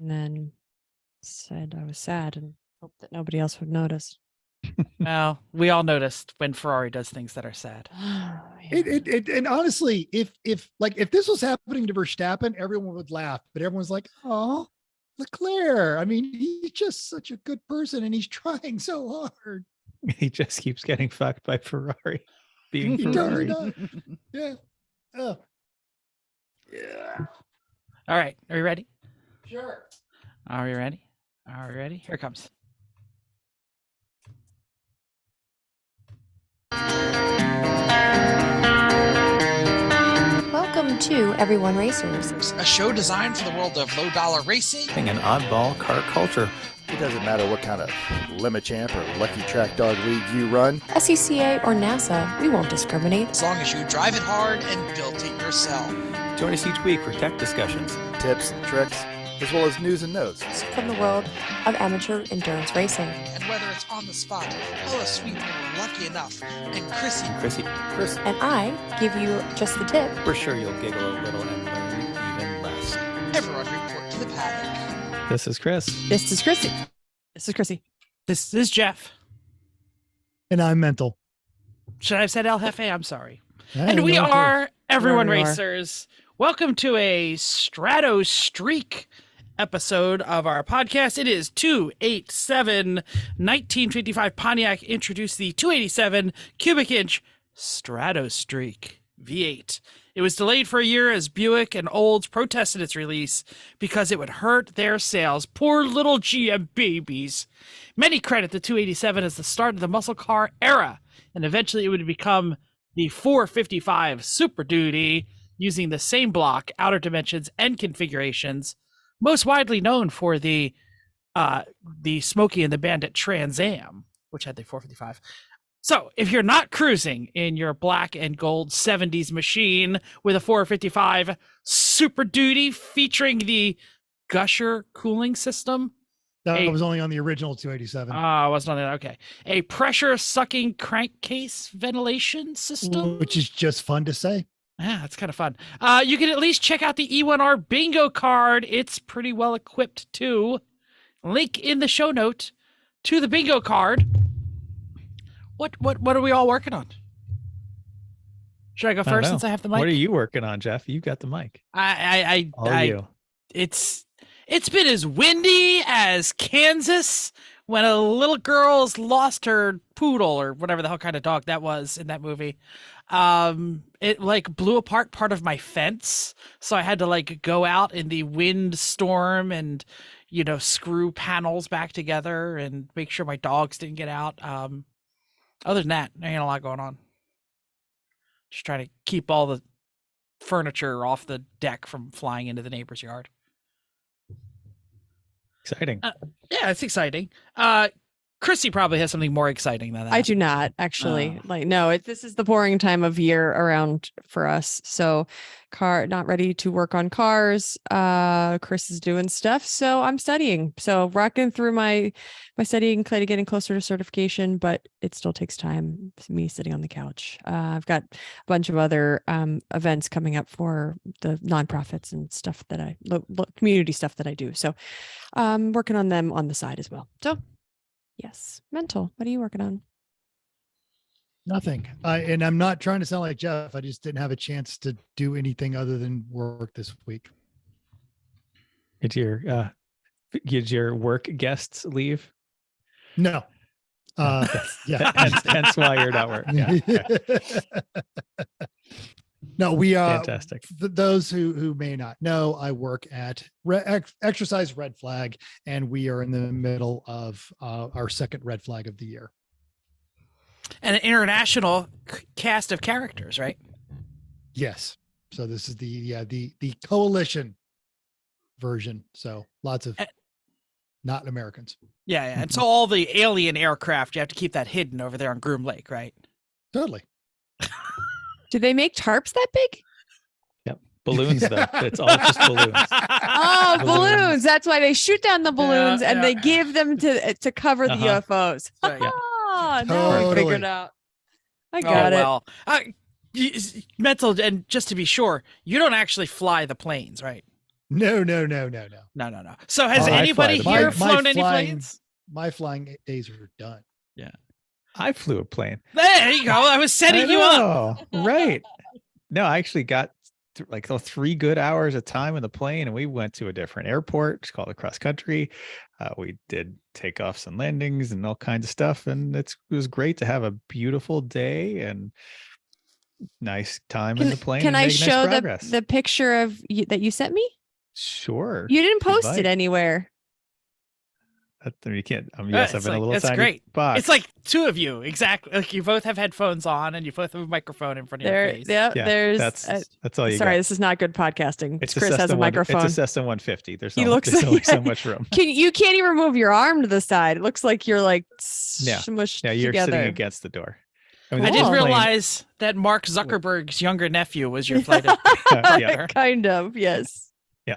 and then said I was sad and hoped that nobody else would notice. Well, we all noticed when Ferrari does things that are sad. And honestly, if this was happening to Verstappen, everyone would laugh, but everyone's like, oh, Leclerc. I mean, he's just such a good person and he's trying so hard. He just keeps getting fucked by Ferrari. Being He Ferrari. totally does. Yeah. Oh. Yeah. All right. Are you ready? Sure. Are we ready? Are we ready? Here it comes. Welcome to Everyone Racers. A show designed for the world of low-dollar racing. An oddball car culture. It doesn't matter what kind of Limit Champ or Lucky Track Dog League you run. SCCA or NASA, we won't discriminate. As long as you drive it hard and build it yourself. Join us each week for tech discussions, Tips and tricks, as well as news and notes. From the world of amateur endurance racing. And whether it's on the spot, hello sweet when we're lucky enough, and Chrissy. Chris, And I give you just the tip. We're sure you'll giggle a little and learn even less. Everyone report to the paddock. This is Chris. This is Chrissy. This is Chrissy. This is Jeff. And I'm mental. Should I have said El Jefe? I'm sorry. I And don't we know if are Everyone Wherever you are. Racers. Welcome to a Strato Streak episode of our podcast. It is 287 1955 Pontiac introduced the 287 cubic inch Strato Streak V8. It was delayed for a year as Buick and Olds protested its release because it would hurt their sales. Poor little GM babies. Many credit the 287 as the start of the muscle car era, and eventually it would become the 455 Super Duty, using the same block, outer dimensions, and configurations, most widely known for the Smokey and the Bandit Trans Am, which had the 455. So if you're not cruising in your black and gold 70s machine with a 455 Super Duty featuring the Gusher cooling system, that was only on the original 287. wasn't on that. Okay. A pressure sucking crankcase ventilation system, Which is just fun to say. Yeah, that's kind of fun. You can at least check out the E1R bingo card. It's pretty well equipped too. Link in the show note to the bingo card. What are we all working on? Should I go first since I have the mic? What are you working on, Jeff? You got the mic. You. It's been as windy as Kansas when a little girl's lost her poodle or whatever the hell kind of dog that was in that movie. It like blew apart part of my fence, so I had to like go out in the wind storm and screw panels back together and make sure my dogs didn't get out. Other than that, there ain't a lot going on. Just trying to keep all the furniture off the deck from flying into the neighbor's yard. Exciting. Yeah, it's exciting. Chrissy probably has something more exciting than that. I do not actually. This is the boring time of year around for us. So not ready to work on cars. Chris is doing stuff. So I'm studying. So rocking through my studying, getting closer to certification, but it still takes time. Me sitting on the couch. I've got a bunch of other events coming up for the nonprofits and stuff that community stuff that I do. So I'm working on them on the side as well. So yes. Mental. What are you working on? Nothing. And I'm not trying to sound like Jeff. I just didn't have a chance to do anything other than work this week. Did your work guests leave? No. Yeah. Hence why you're not working. Yeah. No, we are fantastic. Those who may not know, I work at Exercise Red Flag, and we are in the middle of our second red flag of the year. And an international cast of characters, right? Yes. So this is the coalition version. So lots of not Americans. Yeah. And so all the alien aircraft, you have to keep that hidden over there on Groom Lake, right? Totally. Do they make tarps that big? Yep. Balloons, though. It's all just balloons. Oh, balloons. That's why they shoot down the balloons and they give them to cover the UFOs. Right, yeah. Oh, now I figured out. I got it. Mental, and just to be sure, you don't actually fly the planes, right? No. No. So has Oh, I anybody fly the here plane. flown any flying- planes? My flying days are done. I flew a plane. There you go. I was setting you up. Right. No, I actually got like 3 good hours of time in the plane, and we went to a different airport. It's called a cross country. We did takeoffs and landings and all kinds of stuff, and it was great to have a beautiful day and nice time in the plane. Can and I make nice show progress. the picture of that you sent me? Sure. You didn't if you'd post like. it anywhere. You can't. Yes, I've It's been a like- little that's tiny great. box. It's like 2 of you, exactly. Like you both have headphones on, and you both have a microphone in front of your face. Yeah, yeah, there's. that's all you Sorry, got. this is not good podcasting. It's Chris has a microphone. It's a Cessna 150. There's He only, looks there's only like- so much room. You can't even move your arm to the side. It looks like you're like smushed Yeah, you're together. sitting against the door. I Cool. didn't Plane- realize that Mark Zuckerberg's younger nephew was your flight Yeah. Kind of, yes. Yeah.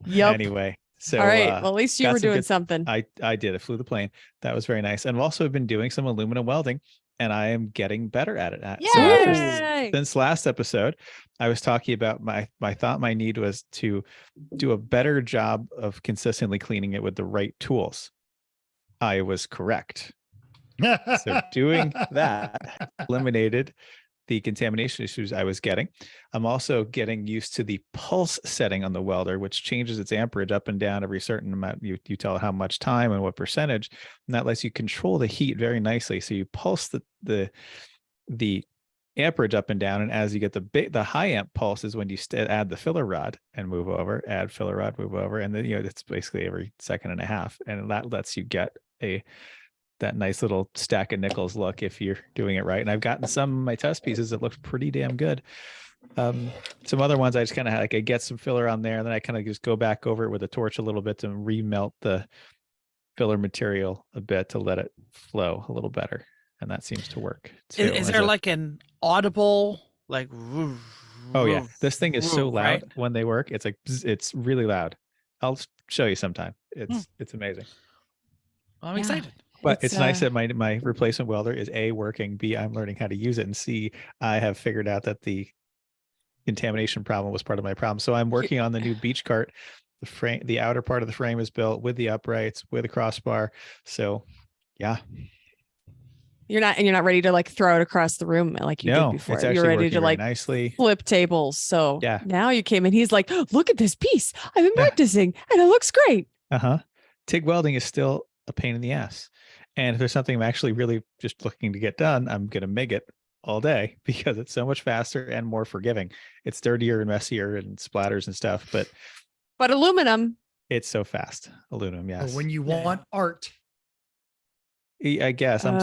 Yep. Anyway, so All right. Well, at least you got were some doing good- something. I did. I flew the plane. That was very nice. And also, I've been doing some aluminum welding, and I am getting better at it. So Yay! since last episode, I was talking about my need was to do a better job of consistently cleaning it with the right tools. I was correct. So doing that eliminated the contamination issues I was getting. I'm also getting used to the pulse setting on the welder, which changes its amperage up and down every certain amount. You tell it how much time and what percentage, and that lets you control the heat very nicely. So you pulse the amperage up and down, and as you get the high amp pulse is when you add the filler rod and move over, add filler rod, move over, and then it's basically every second and a half, and that lets you get that nice little stack of nickels look if you're doing it right. And I've gotten some of my test pieces that look pretty damn good. Some other ones I just kind of I get some filler on there, and then I kind of just go back over it with a torch a little bit to remelt the filler material a bit to let it flow a little better, and that seems to work too. Is there like an audible like? Oh yeah, this thing is so loud right? when they work. It's like it's really loud. I'll show you sometime. It's amazing. I'm Yeah. excited. But it's nice uh, that my replacement welder is A, working, B, I'm learning how to use it, and C, I have figured out that the contamination problem was part of my problem. So I'm working on the new beach cart. The frame, the outer part of the frame is built with the uprights, with a crossbar. So yeah. You're not ready to like throw it across the room like you No, did before. it's actually You're ready working to very like nicely. flip tables. So Yeah. now you came in. He's like, oh, look at this piece. I've been Yeah. practicing and it looks great. Uh-huh. TIG welding is still a pain in the ass. And if there's something I'm actually really just looking to get done, I'm going to MIG it all day because it's so much faster and more forgiving. It's dirtier and messier and splatters and stuff, but But aluminum. it's so fast. Aluminum, But yes. when you want art, I guess I'm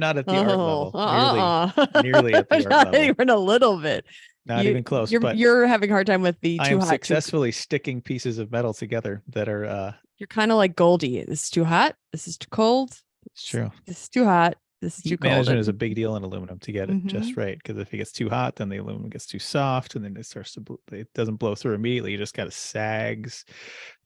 not at the art level. Nearly at the art Not level. even a little bit. Not even close. You're, But you're having a hard time with the I too am hot. successfully sticking pieces of metal together that are You're kind of like Goldie. This is too hot. This is too cold. it's true. This is too hot. This is too Heat cold. management is a big deal in aluminum to get it Mhm. just right. Because if it gets too hot, then the aluminum gets too soft, and then it starts to it doesn't blow through immediately. You just kind of sags.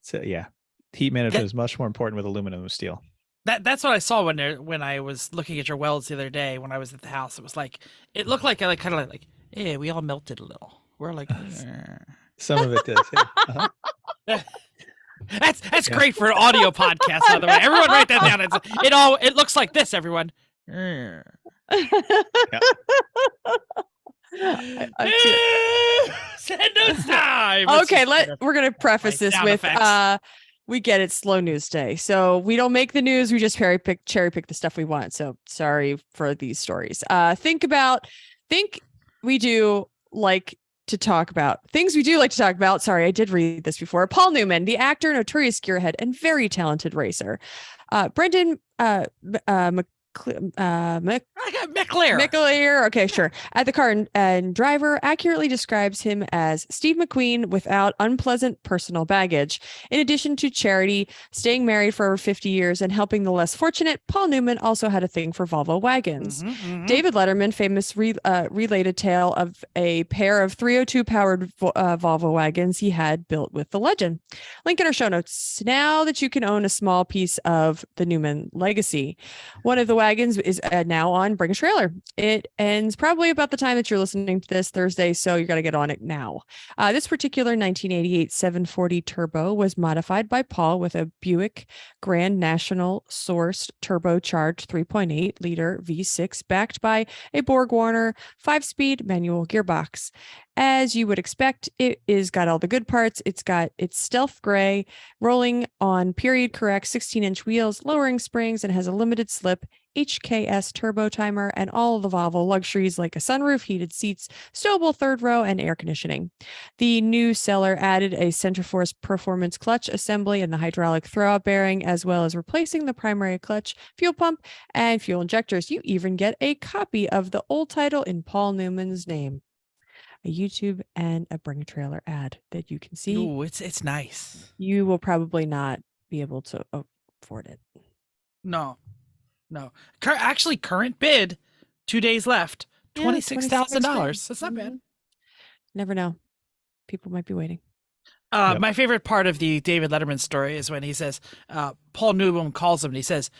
So yeah, heat management is much more important with aluminum than steel. That's what I saw when I was looking at your welds the other day when I was at the house. It was like it looked like kind of like yeah, we all melted a little. We're like Some of it does. Yeah. Uh-huh. that's great for an audio podcast. By the way, everyone write that down. It looks like this. Everyone. Send us time. It's Okay, just we're gonna preface like this sound with effects. we get it, slow news day. So we don't make the news, we just cherry pick the stuff we want. So sorry for these stories. Think we do like to talk about things we do like to talk about. Sorry, I did read this before. Paul Newman, the actor, notorious gearhead, and very talented racer. Brendan I got McLaren. McLear, okay, sure. At the car and driver accurately describes him as Steve McQueen without unpleasant personal baggage. In addition to charity, staying married for over 50 years, and helping the less fortunate, Paul Newman also had a thing for Volvo wagons. David Letterman, famous relayed a tale of a pair of 302 powered Volvo wagons he had built with the legend. Link in our show notes. Now that you can own a small piece of the Newman legacy, one of the Wagons is now on Bring a Trailer. It ends probably about the time that you're listening to this Thursday, so you got to get on it now. This particular 1988 740 Turbo was modified by Paul with a Buick Grand National sourced turbocharged 3.8 liter V6 backed by a Borg-Warner 5-speed manual gearbox. As you would expect, it is got all the good parts. It's got its stealth gray, rolling on period correct 16-inch wheels, lowering springs, and has a limited slip HKS turbo timer and all of the Volvo luxuries like a sunroof, heated seats, stowable third row, and air conditioning. The new seller added a Centerforce performance clutch assembly and the hydraulic throwout bearing, as well as replacing the primary clutch, fuel pump, and fuel injectors. You even get a copy of the old title in Paul Newman's name. A YouTube and a Bring a Trailer ad that you can see. Ooh, it's nice. You will probably not be able to afford it. No. Actually, current bid, 2 days left, $26,000. That's not bad. Never know. People might be waiting. Yep. My favorite part of the David Letterman story is when he says, Paul Newman calls him and he says,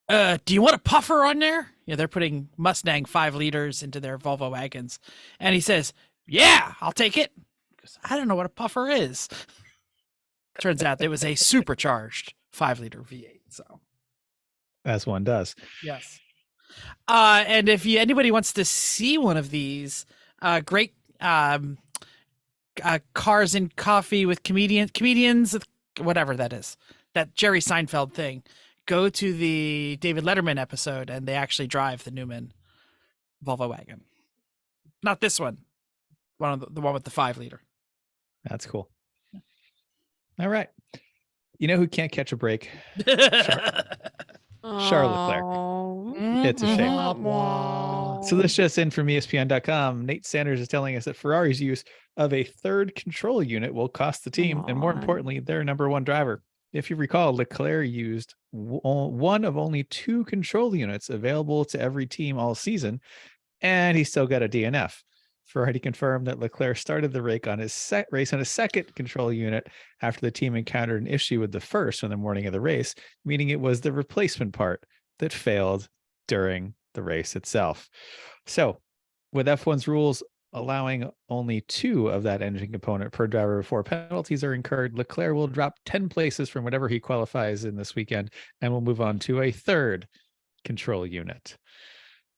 do you want a puffer on there? Yeah, they're putting Mustang 5 liters into their Volvo wagons. And he says, yeah, I'll take it. Because I don't know what a puffer is. Turns out it was a supercharged 5-liter V8. So, As one does. yes. And if anybody wants to see one of these great cars and coffee with comedians, whatever that is, that Jerry Seinfeld thing, go to the David Letterman episode and they actually drive the Newman Volvo wagon. Not this one. The one with the 5-liter. That's cool. All right. You know who can't catch a break? Charles Leclerc. It's a shame. So this just in from ESPN.com. Nate Sanders is telling us that Ferrari's use of a third control unit will cost the team, and more importantly, their number one driver. If you recall, Leclerc used one of only 2 control units available to every team all season, and he still got a DNF. Ferrari confirmed that Leclerc started the race on his second control unit after the team encountered an issue with the first on the morning of the race, meaning it was the replacement part that failed during the race itself. So, with F1's rules allowing only 2 of that engine component per driver before penalties are incurred, Leclerc will drop 10 places from whatever he qualifies in this weekend and will move on to a third control unit.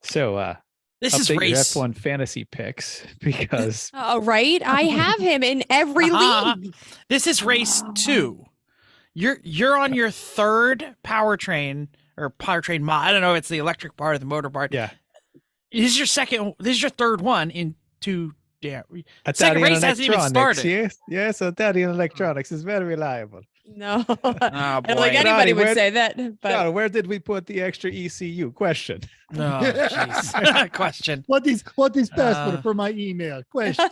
So, this is update race. your F1 fantasy picks because Right? I have him in every league. This is race 2. You're on your third powertrain mod. I don't know. It's the electric part or the motor part. yeah, This is your third one in 2. Yeah. Second Italian race hasn't even electronics. started. Yes, Italian electronics is very reliable. No, Oh, I don't boy. think anybody would Where- say that. But God, where did we put the extra ECU? Question. Oh, jeez. Question. What is password for my email? Question.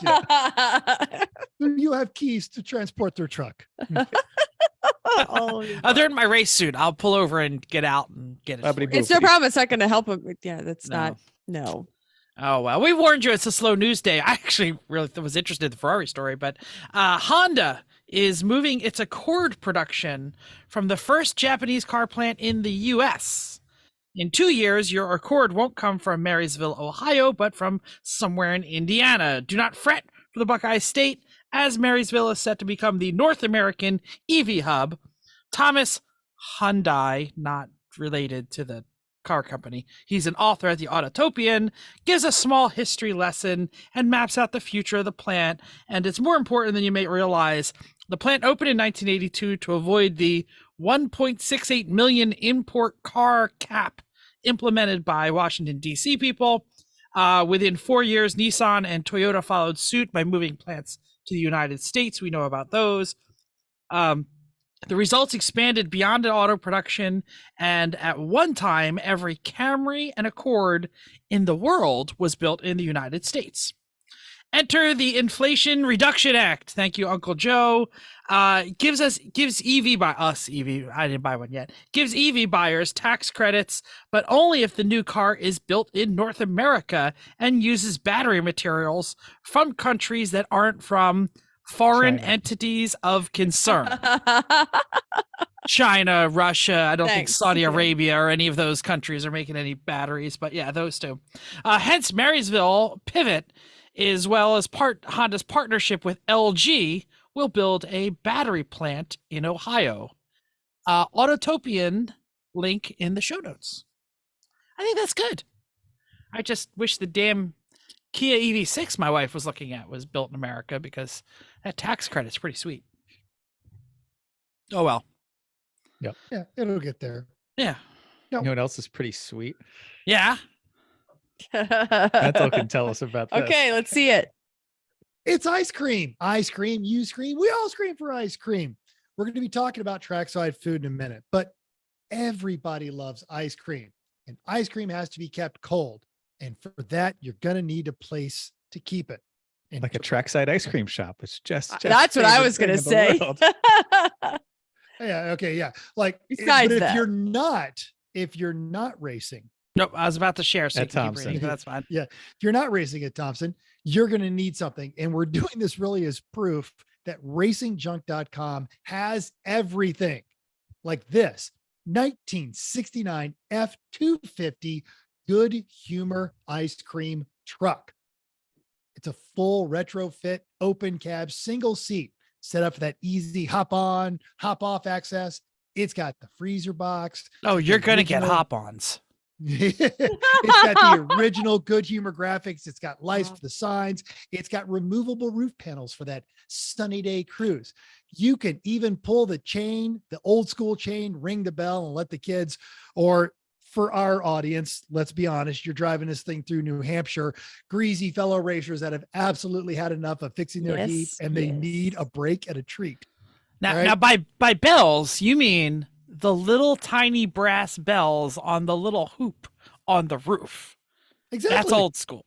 Do you have keys to transport their truck? oh, They're in my race suit. I'll pull over and get out and get it. for you. it's no problem. It's not going to help him. Yeah, that's No. not. No. Oh, well, we warned you it's a slow news day. I actually really was interested in the Ferrari story, but Honda is moving its Accord production from the first Japanese car plant in the U.S. In 2 years, your Accord won't come from Marysville, Ohio, but from somewhere in Indiana. Do not fret for the Buckeye State, as Marysville is set to become the North American EV hub. Thomas Hyundai, not related to the car company, he's an author at the Autotopian, gives a small history lesson and maps out the future of the plant. And it's more important than you may realize. The plant opened in 1982 to avoid the 1.68 million import car cap implemented by Washington, D.C. people. Within 4 years, Nissan and Toyota followed suit by moving plants to the United States. We know about those. The results expanded beyond auto production, and at one time, every Camry and Accord in the world was built in the United States. Enter the Inflation Reduction Act. Thank you, Uncle Joe. Gives EV by us, EV, I didn't buy one yet, gives EV buyers tax credits, but only if the new car is built in North America and uses battery materials from countries that aren't from foreign China. entities of concern. China, Russia. I don't think Thanks. Saudi Yeah. Arabia or any of those countries are making any batteries, but yeah, those two. Hence, Marysville Pivot, as well as Honda's partnership with LG, will build a battery plant in Ohio. Autotopian link in the show notes. I think that's good. I just wish the damn Kia EV6 my wife was looking at was built in America, because that tax credit's pretty sweet. Oh well. Yeah, it'll get there. Yeah. You know what else is pretty sweet? Yeah. Ethel can tell us about this. Okay, let's see it. It's ice cream. Ice cream, you scream. We all scream for ice cream. We're going to be talking about trackside food in a minute, but everybody loves ice cream, and ice cream has to be kept cold. And for that, you're going to need a place to keep it. And Like a trackside ice cream shop. It's just That's what I favorite was going to thing in the say. world. yeah, okay, yeah. Like, Besides but that. if you're not racing, Nope. I was about to share. So At you can keep Thompson. reading, but that's fine. if you're not racing at Thompson, you're going to need something. And we're doing this really as proof that racingjunk.com has everything. Like this 1969 F250 Good Humor ice cream truck. It's a full retrofit, open cab, single seat, set up for that easy hop on, hop off access. It's got the freezer box. Oh, you're going to get original- hop-ons. It's got the original Good Humor graphics. It's got lights for the signs. It's got removable roof panels for that sunny day cruise. You can even pull the chain, the old school chain, ring the bell and let the kids, or for our audience, let's be honest, you're driving this thing through New Hampshire, greasy fellow racers that have absolutely had enough of fixing their Jeep, Yes, and they yes. need a break and a treat. Now, Right. now by bells, you mean the little tiny brass bells on the little hoop on the roof. Exactly. That's old school.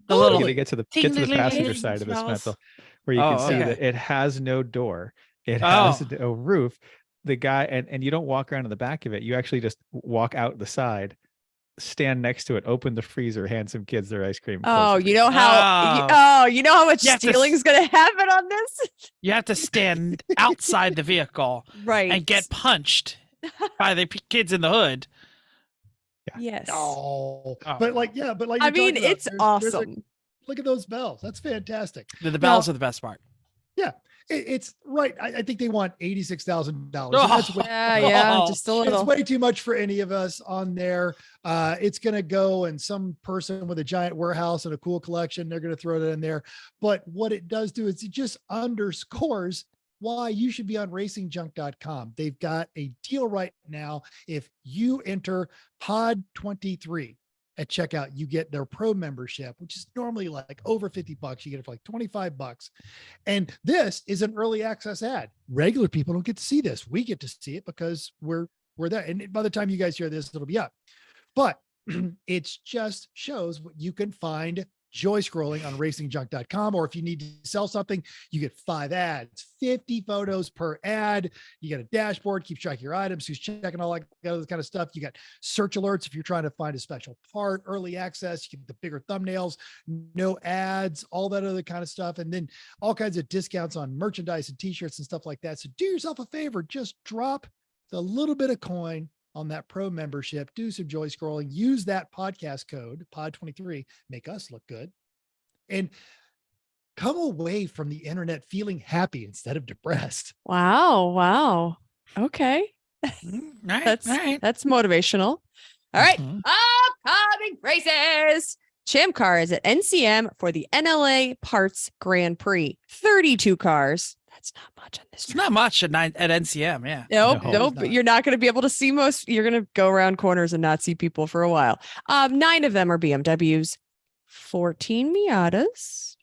The Totally. little You gotta get to the passenger Ting-a-ling-a-ling side of this smells. mental, where you Oh, can see okay. that it has no door, it has Oh. no roof. The guy and you don't walk around in the back of it. You actually just walk out the side, stand next to it, open the freezer, hand some kids their ice cream. close Oh, the you know how you know how much You have to stealing's going to happen on this? You have to stand outside the vehicle Right. and get punched by the kids in the hood. Yes. Oh, Oh. but like, yeah, but like, I you're talking mean, about, it's there's a- awesome. look at those bells. That's fantastic. The bells Now- are the best part. It's right. I think they want $86,000. Oh. That's way, Yeah, Oh, just a it's little. way too much for any of us on there. It's going to go, and some person with a giant warehouse and a cool collection, they're going to throw it in there. But what it does do is it just underscores why you should be on racingjunk.com. They've got a deal right now. If you enter pod 23 at checkout, you get their pro membership, which is normally like over $50. You get it for like $25. And this is an early access ad. Regular people don't get to see this. We get to see it because we're there. And by the time you guys hear this, it'll be up. But it just shows what you can find joy scrolling on racingjunk.com. Or if you need to sell something, you get 5 ads, 50 photos per ad. You get a dashboard, keeps track of your items, who's checking all that other kind of stuff. You got search alerts if you're trying to find a special part, early access, you get the bigger thumbnails, no ads, all that other kind of stuff. And then all kinds of discounts on merchandise and t-shirts and stuff like that. So do yourself a favor, just drop the little bit of coin on that pro membership, do some joy scrolling, use that podcast code pod23, make us look good, and come away from the internet feeling happy instead of depressed. Wow. Wow. Okay. All right, That's all right. that's motivational. All right. Mhm. Upcoming races. Champ car is at NCM for the NLA Parts Grand Prix. 32 cars. That's not much on this It's track. not much at NCM, yeah. Nope, No, nope. it's not. You're not going to be able to see most. You're going to go around corners and not see people for a while. 9 of them are BMWs, 14 Miatas.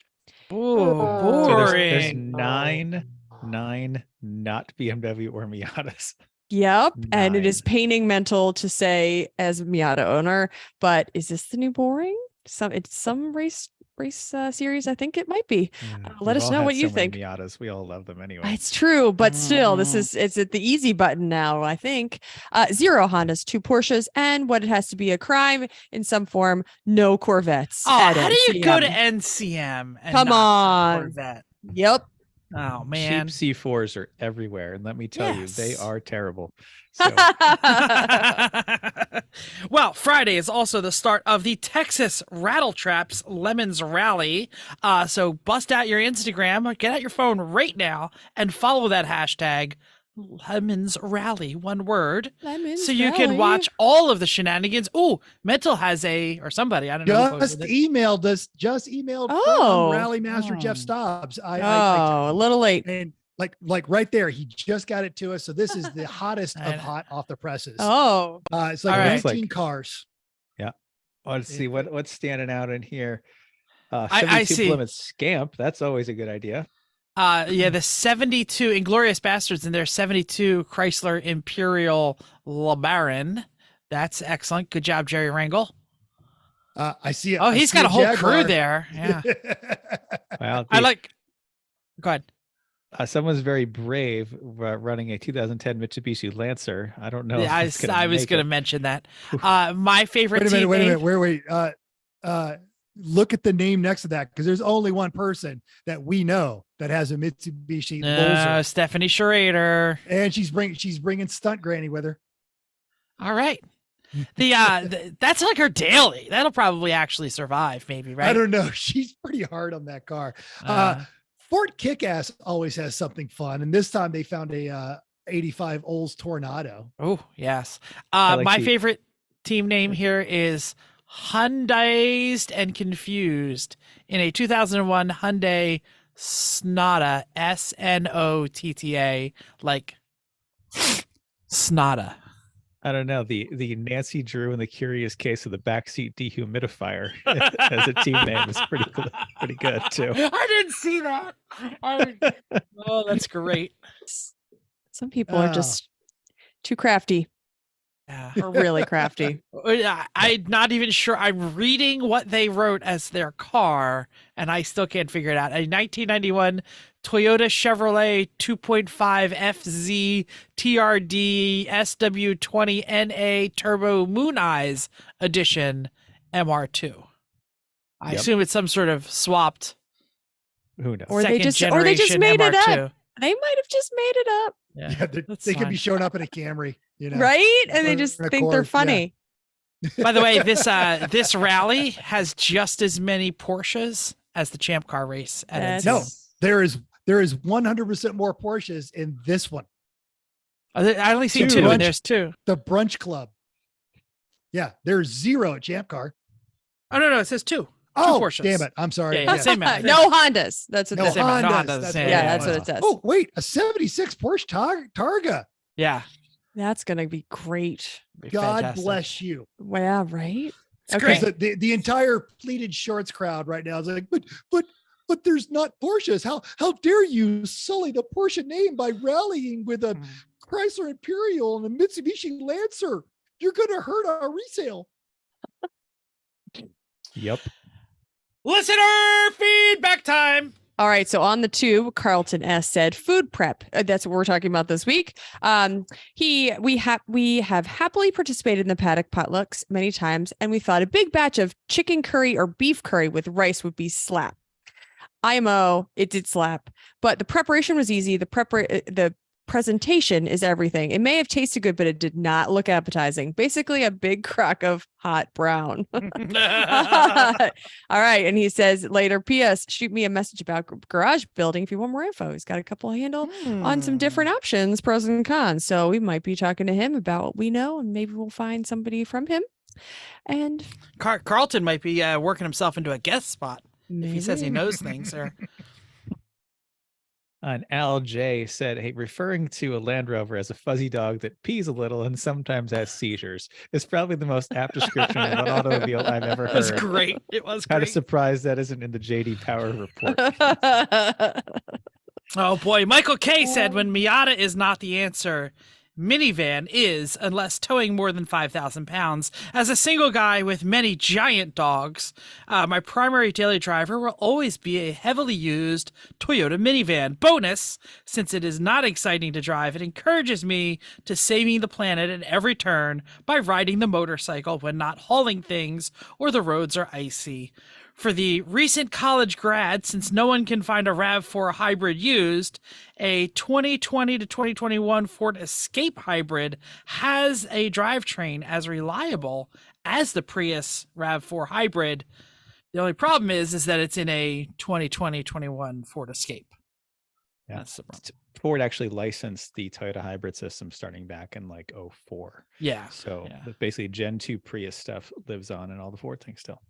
Ooh, So there's boring. nine not BMW or Miatas. Yep. And it is 9. paining mental to say as a Miata owner, but is this the new boring? It's some race series. I think it might be. Let We've us all know had what you so many think. Miatas. We all love them anyway. It's true, but still, Mm. it's at the easy button now, I think. 0 Hondas, 2 Porsches, and what it has to be a crime in some form, no Corvettes. Oh, at how do you go to NCM. NCM and Come not have a on. Corvette? Yep. Oh man. Cheap C4s are everywhere, and let me tell you, they Yes. are terrible. So Well, Friday is also the start of the Texas Rattle Traps Lemons Rally. So bust out your Instagram, or get out your phone right now, and follow that hashtag Lemons Rally, one word. Lemons So you can Rally. watch all of the shenanigans. Oh, Mental has or somebody, I don't know. who Just posted it. emailed us. Just emailed Oh. from Rally Master Jeff Oh. Stobbs. Oh, a little late. And like right there, he just got it to us. So this is the hottest I of know. hot off the presses. Oh, It's like All right. 19 Like- cars. let's see what's standing out in here. I 72 see. Plymouth Scamp. That's always a good idea. Yeah, the 72 Inglorious Bastards in their 72 Chrysler Imperial LeBaron. That's excellent. Good job, Jerry Wrangle. I see it. Oh, he's got a whole crew there. Yeah. Well, I like. Go ahead. someone's very brave running a 2010 Mitsubishi Lancer. I don't know. Yeah, I was going to mention that. My favorite Wait a minute. team Wait a name- minute. Wait. Look at the name next to that, because there's only one person that we know that has a Mitsubishi Lancer, Stephanie Schrader. and she's bringing stunt granny with her. All right. That's like her daily. That'll probably actually survive, maybe, right? I don't know. She's pretty hard on that car. Fort Kickass always has something fun, and this time they found a 85 Olds Tornado. Oh, yes. like My the- favorite team name here is Hyundaized and Confused in a 2001 Hyundai Sonata, Snotta, like Snotta. I don't know. The Nancy Drew and the Curious Case of the Backseat Dehumidifier as a team name is pretty good too. I didn't see that. Oh, that's great. some people are just too crafty Yeah. or really crafty. I'm not even sure. I'm reading what they wrote as their car, and I still can't figure it out. A 1991 Toyota Chevrolet 2.5 FZ TRD SW20 NA Turbo Moon Eyes Edition MR2. I Yep. assume it's some sort of swapped Who knows? Or they second just generation made it MR2. up. They might have just made it up, Yeah, Yeah, that's they could fine. be showing up in a Camry, you know. right? And they Or just an think they're Accord, yeah. funny. By the way, this rally has just as many Porsches as the Champ Car race at That's- No. There is 100% more Porsches in this one. I only see Two. two, Brunch. and there's two. The Brunch Club. Yeah, there's 0 at Champ Car. Oh no, it says two. Oh, Porsches. damn it. I'm sorry. Yeah, same amount. No Hondas. That's what No that same amount. No Hondas. Hondas, That's same. what Yeah, it that's was. what it says. Oh, wait, a 76 Porsche Targa. Yeah, That's gonna be great. be God fantastic. bless you. Well, right? It's Okay. great. The entire pleated shorts crowd right now is like, but there's not Porsches. How dare you sully the Porsche name by rallying with a Chrysler Imperial and a Mitsubishi Lancer? You're gonna hurt our resale. Yep. Listener feedback time. All right. So on the tube, Carlton S said food prep. That's what we're talking about this week. We have happily participated in the paddock potlucks many times, and we thought a big batch of chicken curry or beef curry with rice would be slap. IMO, it did slap, but the preparation was easy. The presentation is everything. It may have tasted good, but it did not look appetizing. Basically, a big crock of hot brown. All right. And he says later, P.S. shoot me a message about garage building if you want more info. He's got a couple handle on some different options, pros and cons. So we might be talking to him about what we know, and maybe we'll find somebody from him. And Carlton might be working himself into a guest spot if he says he maybe- knows things. Or And Al J said, "Hey, referring to a Land Rover as a fuzzy dog that pees a little and sometimes has seizures is probably the most apt description of an automobile I've ever it was heard. great. It was Kind of great. surprised that isn't in the JD Power report." Oh boy, Michael K said when Miata is not the answer, minivan is, unless towing more than 5,000 pounds. As a single guy with many giant dogs, my primary daily driver will always be a heavily used Toyota minivan. Bonus, since it is not exciting to drive, it encourages me to saving the planet at every turn by riding the motorcycle when not hauling things or the roads are icy. For the recent college grad, since no one can find a RAV4 hybrid used, a 2020 to 2021 Ford Escape hybrid has a drivetrain as reliable as the Prius RAV4 hybrid. The only problem is that it's in a 2020-21 Ford Escape. Yeah. That's the problem. Ford actually licensed the Toyota hybrid system starting back in like 04. Yeah. So yeah. basically Gen 2 Prius stuff lives on in all the Ford things still.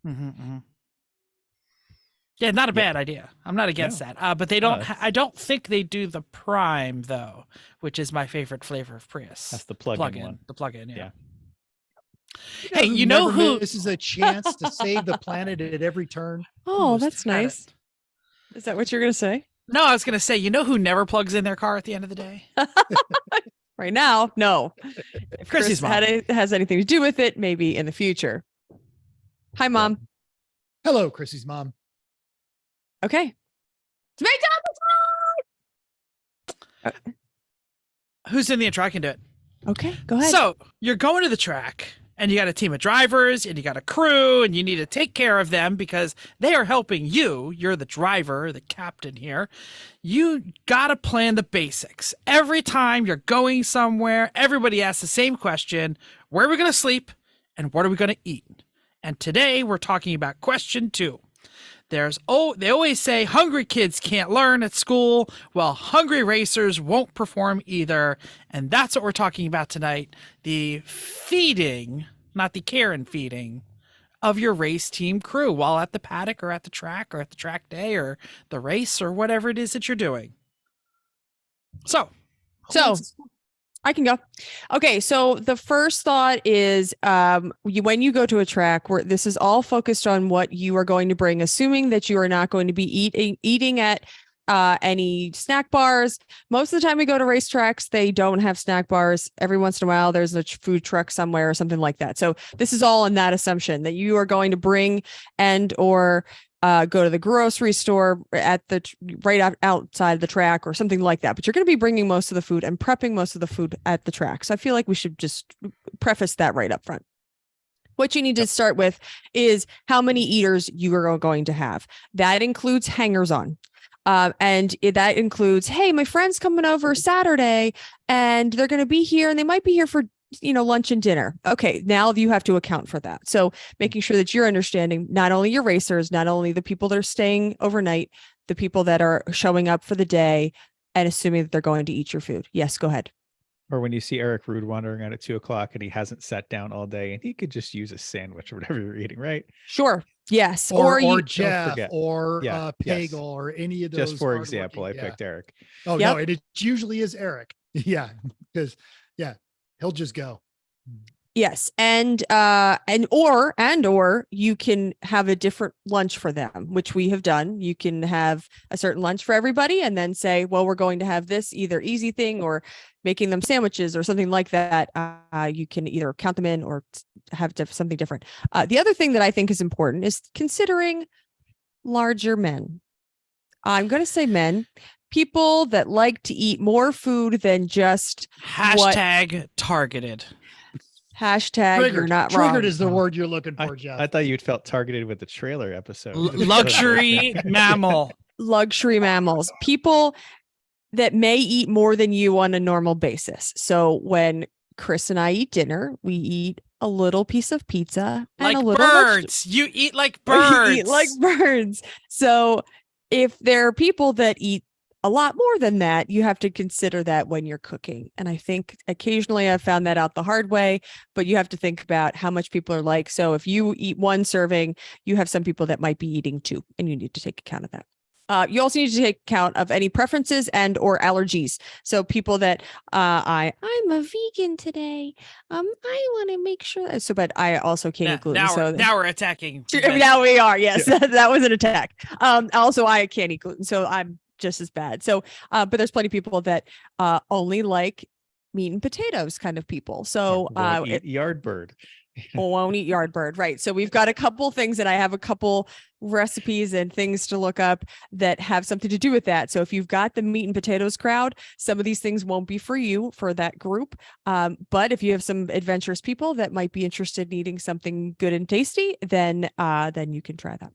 Yeah, not a bad idea. I'm not against that. But they don't. I don't think they do the Prime though, which is my favorite flavor of Prius. That's the plug-in one. The plug-in. Yeah. Hey, you know who? This is a chance to save the planet at every turn. Oh, that's nice. Is that what you're going to say? No, I was going to say, you know who never plugs in their car at the end of the day? Right now, no. If Chrissy's Chris has anything to do with it, maybe in the future. Hi, Mom. Hello, Chrissy's mom. Okay. It's my time. Who's in the intro? I can do it. Okay, go ahead. So you're going to the track and you got a team of drivers and you got a crew and you need to take care of them because they are helping you. You're the driver, the captain here. You got to plan the basics. Every time you're going somewhere, everybody asks the same question: where are we going to sleep and what are we going to eat? And today we're talking about question 2. They always say hungry kids can't learn at school. Well, hungry racers won't perform either. And that's what we're talking about tonight. The feeding, not the care and feeding, of your race team crew while at the paddock or at the track day or the race or whatever it is that you're doing. So I can go. Okay, so the first thought is when you go to a track where this is all focused on what you are going to bring, assuming that you are not going to be eating at any snack bars. Most of the time we go to racetracks, they don't have snack bars. Every once in a while, there's a food truck somewhere or something like that. So this is all in that assumption that you are going to bring and or go to the grocery store at the outside the track or something like that. But you're going to be bringing most of the food and prepping most of the food at the track. So I feel like we should just preface that right up front. What you need to start with is how many eaters you are going to have. That includes hangers on. And that includes, hey, my friend's coming over Saturday and they're going to be here and they might be here for lunch and dinner. Okay, now you have to account for that. So making sure that you're understanding not only your racers, not only the people that are staying overnight, the people that are showing up for the day, and assuming that they're going to eat your food. Yes, go ahead. Or when you see Eric Rude wandering out at 2:00 and he hasn't sat down all day and he could just use a sandwich or whatever you're eating, right? Sure. Yes. Or you, Jeff or Pagel or any of those. Just for example, I picked Eric. Oh, no, it usually is Eric. Yeah. Because he'll just go. Yes. And or you can have a different lunch for them, which we have done. You can have a certain lunch for everybody and then say, well, we're going to have this either easy thing or making them sandwiches or something like that. You can either count them in or have something different. The other thing that I think is important is considering larger men. I'm going to say men. People that like to eat more food than just targeted. Hashtag triggered. You're not wrong. Triggered is the word you're looking for, Jeff. I thought you'd felt targeted with the trailer episode. Luxury mammal. Luxury mammals. People that may eat more than you on a normal basis. So when Chris and I eat dinner, we eat a little piece of pizza and like a little birds. You eat like birds. You eat like birds. So if there are people that eat a lot more than that, you have to consider that when you're cooking. And I think occasionally I've found that out the hard way, but you have to think about how much people are like. So if you eat one serving, you have some people that might be eating 2, and you need to take account of that. You also need to take account of any preferences and or allergies. So people that I'm a vegan today. I want to make sure. So, but I also can't eat gluten. Now we're attacking. Now we are. Yes, that was an attack. Also, I can't eat gluten, so I'm just as bad. So, but there's plenty of people that only like meat and potatoes kind of people. So, eat yard bird. Won't eat yard bird. Right. So we've got a couple things, and I have a couple recipes and things to look up that have something to do with that. So if you've got the meat and potatoes crowd, some of these things won't be for you for that group. But if you have some adventurous people that might be interested in eating something good and tasty, then you can try that.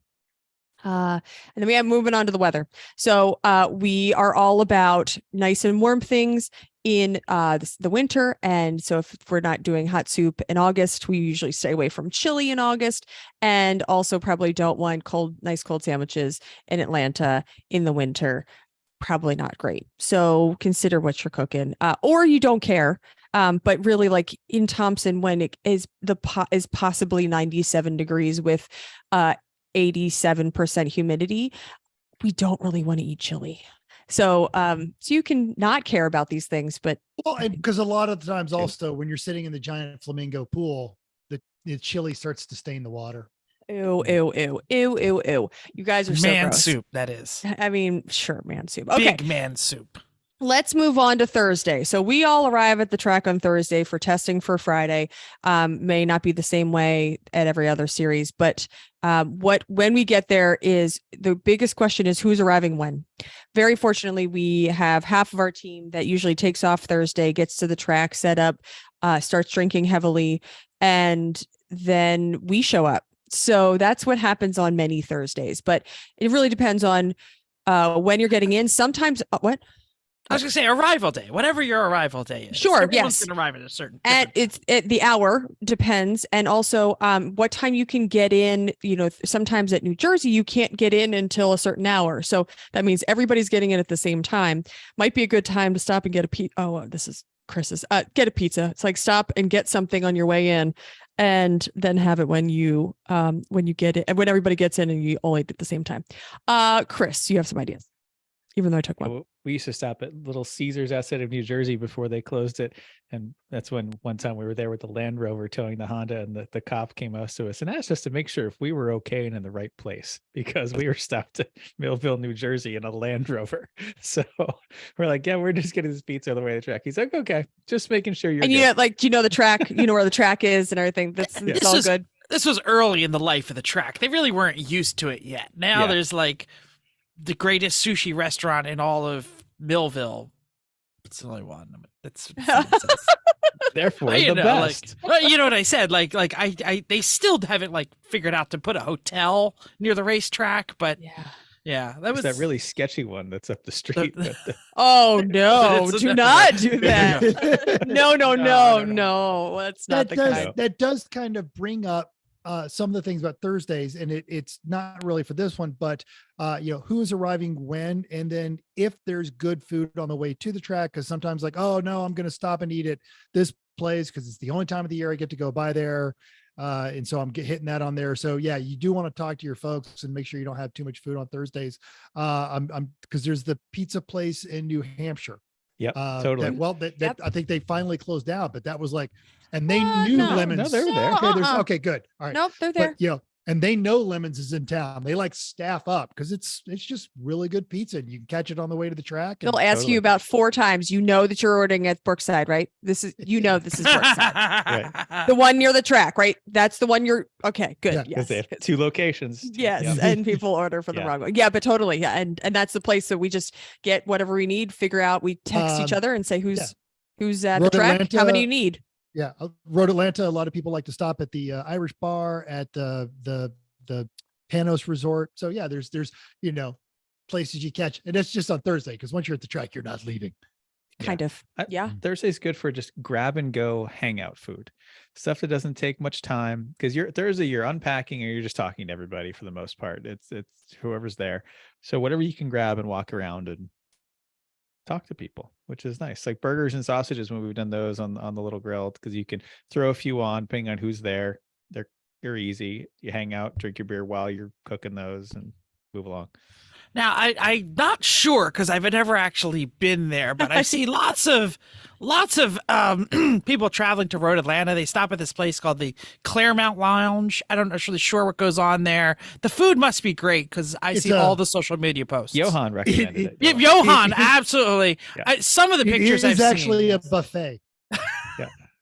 And then we have moving on to the weather. So we are all about nice and warm things in the winter. And so if we're not doing hot soup in August, we usually stay away from chili in August, and also probably don't want nice cold sandwiches in Atlanta in the winter. Probably not great. So consider what you're cooking, or you don't care. But really, like in Thompson, when it is is possibly 97 degrees with 87% humidity, we don't really want to eat chili. So so you can not care about these things, but and because a lot of the times also when you're sitting in the giant flamingo pool, the chili starts to stain the water. Ew, ew, ew, ew, ew, ew. You guys are so Man gross. soup, that is. I mean, sure, man soup. Okay. Big man soup. Let's move on to Thursday. So we all arrive at the track on Thursday for testing for Friday. May not be the same way at every other series, but when we get there is the biggest question is who's arriving when. Very fortunately, we have half of our team that usually takes off Thursday, gets to the track, set up, starts drinking heavily, and then we show up. So that's what happens on many Thursdays, but it really depends on when you're getting in. Sometimes what? I was gonna say arrival day, whatever your arrival day is. Sure, Everyone's yes. gonna arrive at a certain. And the hour depends, and also what time you can get in. You know, sometimes at New Jersey you can't get in until a certain hour, so that means everybody's getting in at the same time. Might be a good time to stop and get a pizza. Oh, this is Chris's. Get a pizza. It's like stop and get something on your way in, and then have it when you get it, when everybody gets in and you all eat at the same time. Chris, you have some ideas, even though I took one. Well, we used to stop at Little Caesars outside of New Jersey before they closed it. And that's when one time we were there with the Land Rover towing the Honda, and the cop came up to us and asked us to make sure if we were okay and in the right place, because we were stopped at Millville, New Jersey in a Land Rover. So we're like, yeah, we're just getting this pizza on the way to the track. He's like, okay, just making sure you're and good. you know, like, you know, the track, you know where the track is and everything. It's all good. This was early in the life of the track. They really weren't used to it yet. Now there's like the greatest sushi restaurant in all of Millville. It's the only one. That's therefore the best. Like, you know what I said? Like they still haven't like figured out to put a hotel near the racetrack, but yeah, that was that really sketchy one that's up the street. Oh no, do not do that. No. That's not that does kind of bring up some of the things about Thursdays, and it's not really for this one, but you know, who's arriving when, and then if there's good food on the way to the track, because sometimes like, oh no, I'm going to stop and eat at this place because it's the only time of the year I get to go by there. And so I'm hitting that on there. So yeah, you do want to talk to your folks and make sure you don't have too much food on Thursdays. I'm because there's the pizza place in New Hampshire. Yep, totally. That I think they finally closed down, but that was like, and they knew Lemons. No, they were there. Okay, okay, good. All right. Nope, they're there. But, you know, and they know Lemons is in town. They like staff up because it's just really good pizza, and you can catch it on the way to the track. They'll ask you about 4 times. You know that you're ordering at Brookside, right? This is Brookside. Right. The one near the track, right? That's the one you're okay. Good. Yeah, yes. They have 2 locations. Yes, Yep. and people order for the wrong one. Yeah, but totally. Yeah, and that's the place that we just get whatever we need. Figure out. We text each other and say who's at the track. Atlanta, how many you need? Yeah, Road Atlanta. A lot of people like to stop at the Irish Bar, at the Panos Resort. So yeah, there's you know, places you catch, and it's just on Thursday because once you're at the track, you're not leaving. Kind of. Yeah. Thursday's good for just grab and go hangout food, stuff that doesn't take much time, because Thursday you're unpacking or you're just talking to everybody for the most part. It's whoever's there. So whatever you can grab and walk around and talk to people, which is nice. Like burgers and sausages when we've done those on the little grill, because you can throw a few on depending on who's there. They're easy. You hang out, drink your beer while you're cooking those, and move along. Now, I'm not sure because I've never actually been there, but I see lots of people traveling to Road Atlanta. They stop at this place called the Claremont Lounge. I'm not really sure what goes on there. The food must be great because I see all the social media posts. Johan recommended it. Johan, absolutely. Yeah. Some of the pictures I've seen. It's actually a buffet.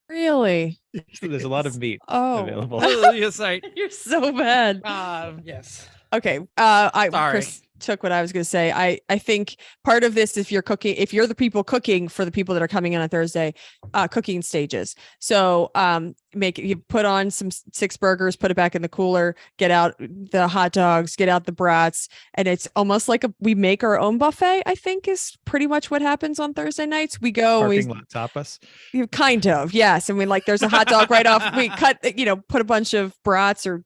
Really? So there's a lot of meat available. Yes, You're so bad. Yes. Okay. Sorry. Chris, took what I was going to say. I think part of this, if you're the people cooking for the people that are coming in on Thursday, cooking stages. So you put on some 6 burgers, put it back in the cooler, get out the hot dogs, get out the brats. And it's almost like we make our own buffet, I think is pretty much what happens on Thursday nights. We go, Parking lot tapas. Kind of, yes. And there's a hot dog right off. We cut, put a bunch of brats or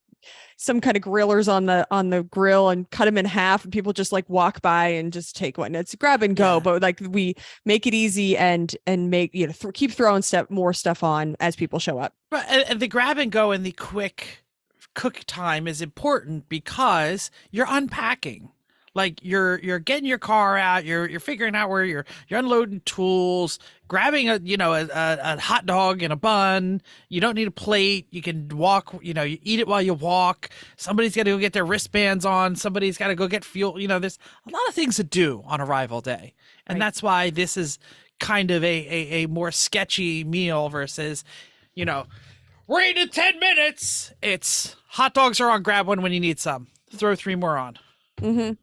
some kind of grillers on the grill and cut them in half, and people just like walk by and just take one. It's grab and go, but like we make it easy and make, keep throwing more stuff on as people show up. Right. And the grab and go and the quick cook time is important because you're unpacking. Like you're getting your car out, you're figuring out where you're unloading tools, grabbing a hot dog and a bun. You don't need a plate. You can walk, you eat it while you walk. Somebody's got to go get their wristbands on. Somebody's got to go get fuel. There's a lot of things to do on arrival day. And that's why this is kind of a more sketchy meal versus, we're eating in 10 minutes. It's hot dogs are on, grab one when you need some. Throw 3 more on. Mm-hmm.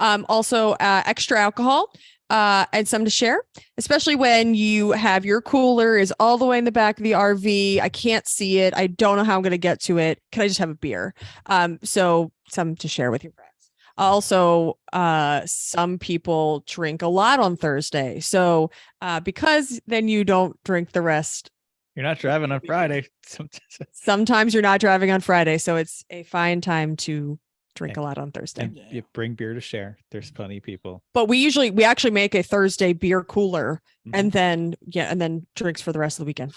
Also extra alcohol and some to share, especially when you have your cooler is all the way in the back of the RV. I can't see it. I don't know how I'm going to get to it. Can I just have a beer? So some to share with your friends. Also, some people drink a lot on Thursday. So because then you don't drink the rest. You're not driving on Friday. Sometimes you're not driving on Friday. So it's a fine time to drink a lot on Thursday. And you bring beer to share. There's plenty of people. But we actually make a Thursday beer cooler and then drinks for the rest of the weekend.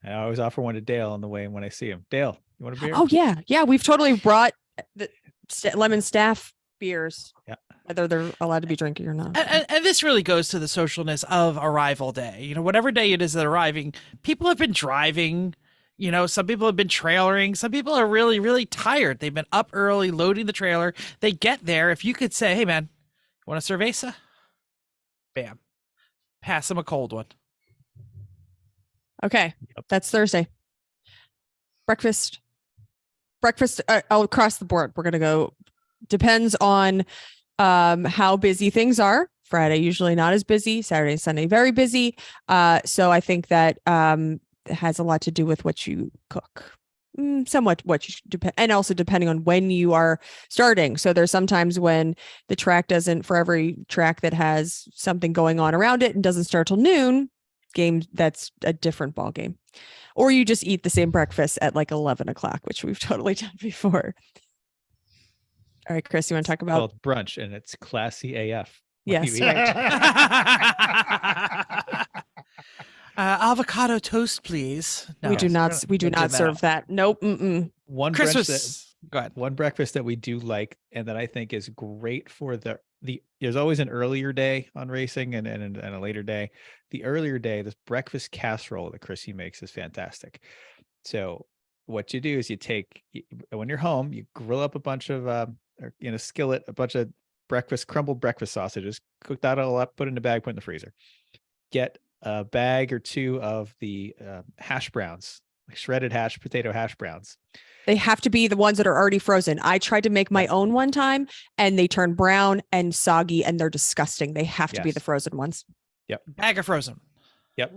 I always offer one to Dale on the way when I see him. Dale, you want a beer? Oh yeah. Yeah. We've totally brought the lemon staff beers. Yeah. Whether they're allowed to be drinking or not. And this really goes to the socialness of arrival day. Whatever day it is that arriving, people have been driving. Some people have been trailering. Some people are really, really tired. They've been up early, loading the trailer. They get there. If you could say, hey, man, you want a cerveza? Bam. Pass them a cold one. Okay. Yep. That's Thursday. Breakfast across the board. We're going to go. Depends on how busy things are. Friday, usually not as busy. Saturday and Sunday, very busy. So I think that has a lot to do with what you cook, somewhat what you depend, and also depending on when you are starting. So there's sometimes when the track doesn't, for every track that has something going on around it and doesn't start till noon, that's a different ball game. Or you just eat the same breakfast at like 11 o'clock, which we've totally done before. All right, Chris, you want to talk about brunch, and it's classy AF. Yes. Avocado toast, please. No, we do not serve that. Nope. Mm-mm. One Christmas. Go ahead. One breakfast that we do like, and that I think is great for the there's always an earlier day on racing and a later day. The earlier day, this breakfast casserole that Chrissy makes is fantastic. So what you do is when you're home, you grill up a bunch of in a skillet, a bunch of crumbled breakfast sausages, cook that all up, put it in a bag, put it in the freezer. Get a bag or 2 of the hash browns, like shredded potato hash browns. They have to be the ones that are already frozen. I tried to make my own one time and they turn brown and soggy and they're disgusting. They have to be the frozen ones. Yep. Bag of frozen. Yep.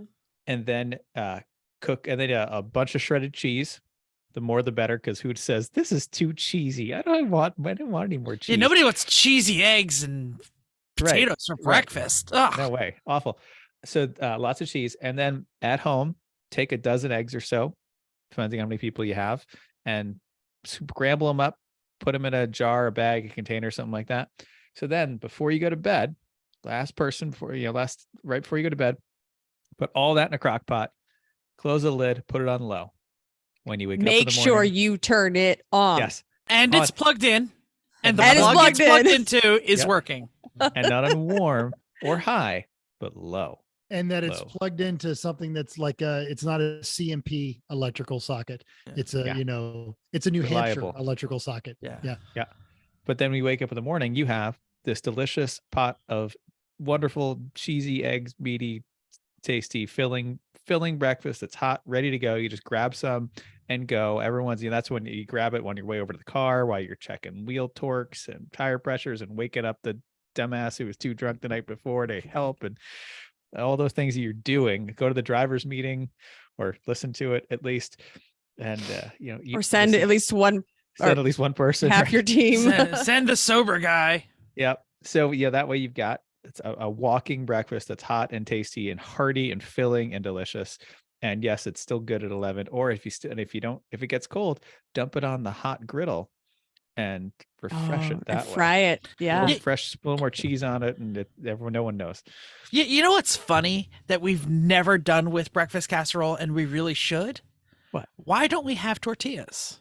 And then cook, and then a bunch of shredded cheese. The more the better, because who says this is too cheesy? I don't want any more cheese. Yeah, nobody wants cheesy eggs and potatoes for breakfast. Ugh. No way. Awful. So lots of cheese. And then at home, take a dozen eggs or so, depending on how many people you have, and scramble them up, put them in a jar, a bag, a container, something like that. So then before you go to bed, right before you go to bed, put all that in a crock pot, close the lid, put it on low. When you wake up in the morning, make sure you turn it on. Yes. And it's plugged in. And the plug it's plugged into is working. And not on warm or high, but low. And that it's plugged into something that's like it's not a CMP electrical socket. It's a, it's a New Hampshire electrical socket. Yeah. But then we wake up in the morning, you have this delicious pot of wonderful, cheesy eggs, meaty, tasty, filling breakfast that's hot, ready to go. You just grab some and go. Everyone's, that's when you grab it on your way over to the car while you're checking wheel torques and tire pressures and waking up the dumbass who was too drunk the night before to help, and all those things that you're doing. Go to the driver's meeting or listen to it at least, and or send at least one person, half your team. Send the sober guy. Yep. So that way you've got a walking breakfast that's hot and tasty and hearty and filling and delicious. And yes, it's still good at 11. Or if it gets cold, dump it on the hot griddle and refresh it that way. Fry it. Yeah. A little more cheese on it, and no one knows. You know what's funny that we've never done with breakfast casserole, and we really should? What? Why don't we have tortillas?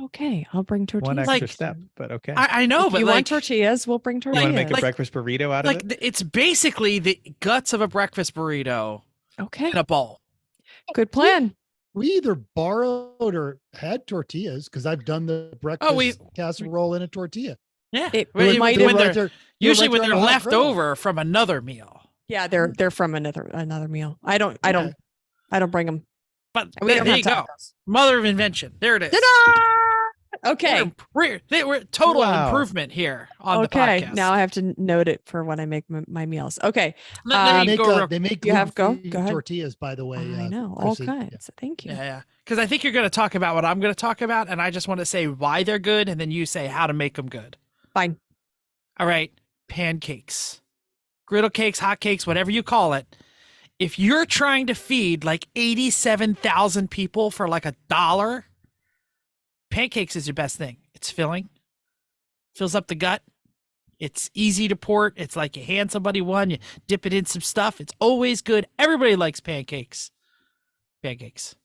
Okay, I'll bring tortillas. One extra step, but okay. I know, if but you want tortillas, we'll bring You tortillas. want to make a breakfast burrito out of it? It's basically the guts of a breakfast burrito Okay, in a bowl. good plan. We either borrowed or had tortillas, because I've done the breakfast casserole in a tortilla. Yeah, It might have- usually when they're on the hot left griddle. over from another meal. Yeah, they're from another meal. I don't bring them. But We there don't have you go. tacos. Mother of invention. There it is. Ta-da! Okay. We're total Wow. improvement here on the Okay. podcast. Now I have to note it for when I make my meals. Okay. Let me go real- They make You have gluten-free go ahead. tortillas, by the way. I know all Chrissy. kinds. Thank you. Yeah. Because I think you're going to talk about what I'm going to talk about, and I just want to say why they're good, and then you say how to make them good. Fine. All right. Pancakes, griddle cakes, hot cakes, whatever you call it. If you're trying to feed like 87,000 people for like $1, pancakes is your best thing. It's filling, fills up the gut. It's easy to port. It's like you hand somebody one, you dip it in some stuff. It's always good. Everybody likes pancakes. Pancakes.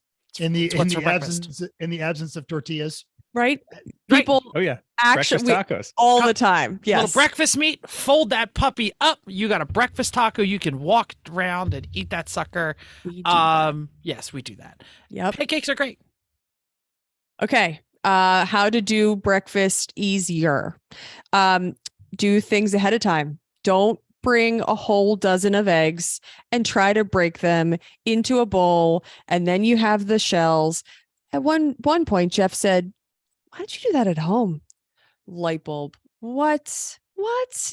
In the what's for breakfast. absence of tortillas. Right? Right. People Oh yeah, actually breakfast tacos. all the time. Yes. Little breakfast meat, fold that puppy up. You got a breakfast taco. You can walk around and eat that sucker. We do that. Yes, we do that. Yep. Pancakes are great. Okay. How to do breakfast easier. Do things ahead of time. Don't bring a whole dozen of eggs and try to break them into a bowl, and then you have the shells. At one point, Jeff said, "Why don't you do that at home?" Light bulb. What?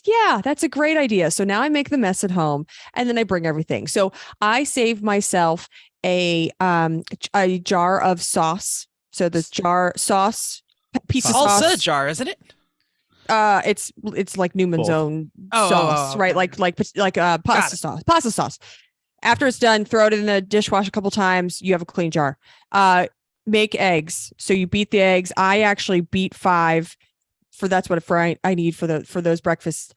Yeah, that's a great idea. So now I make the mess at home, and then I bring everything. So I save myself a jar of sauce. So the jar sauce, pizza Salsa sauce. jar, isn't it? It's like Newman's Both. own Oh, sauce, right? okay. Like Got pasta it. sauce. Pasta sauce. After it's done, throw it in the dishwasher a couple times. You have a clean jar. Make eggs. So you beat the eggs. I actually beat 5. That's what I need for those breakfasts.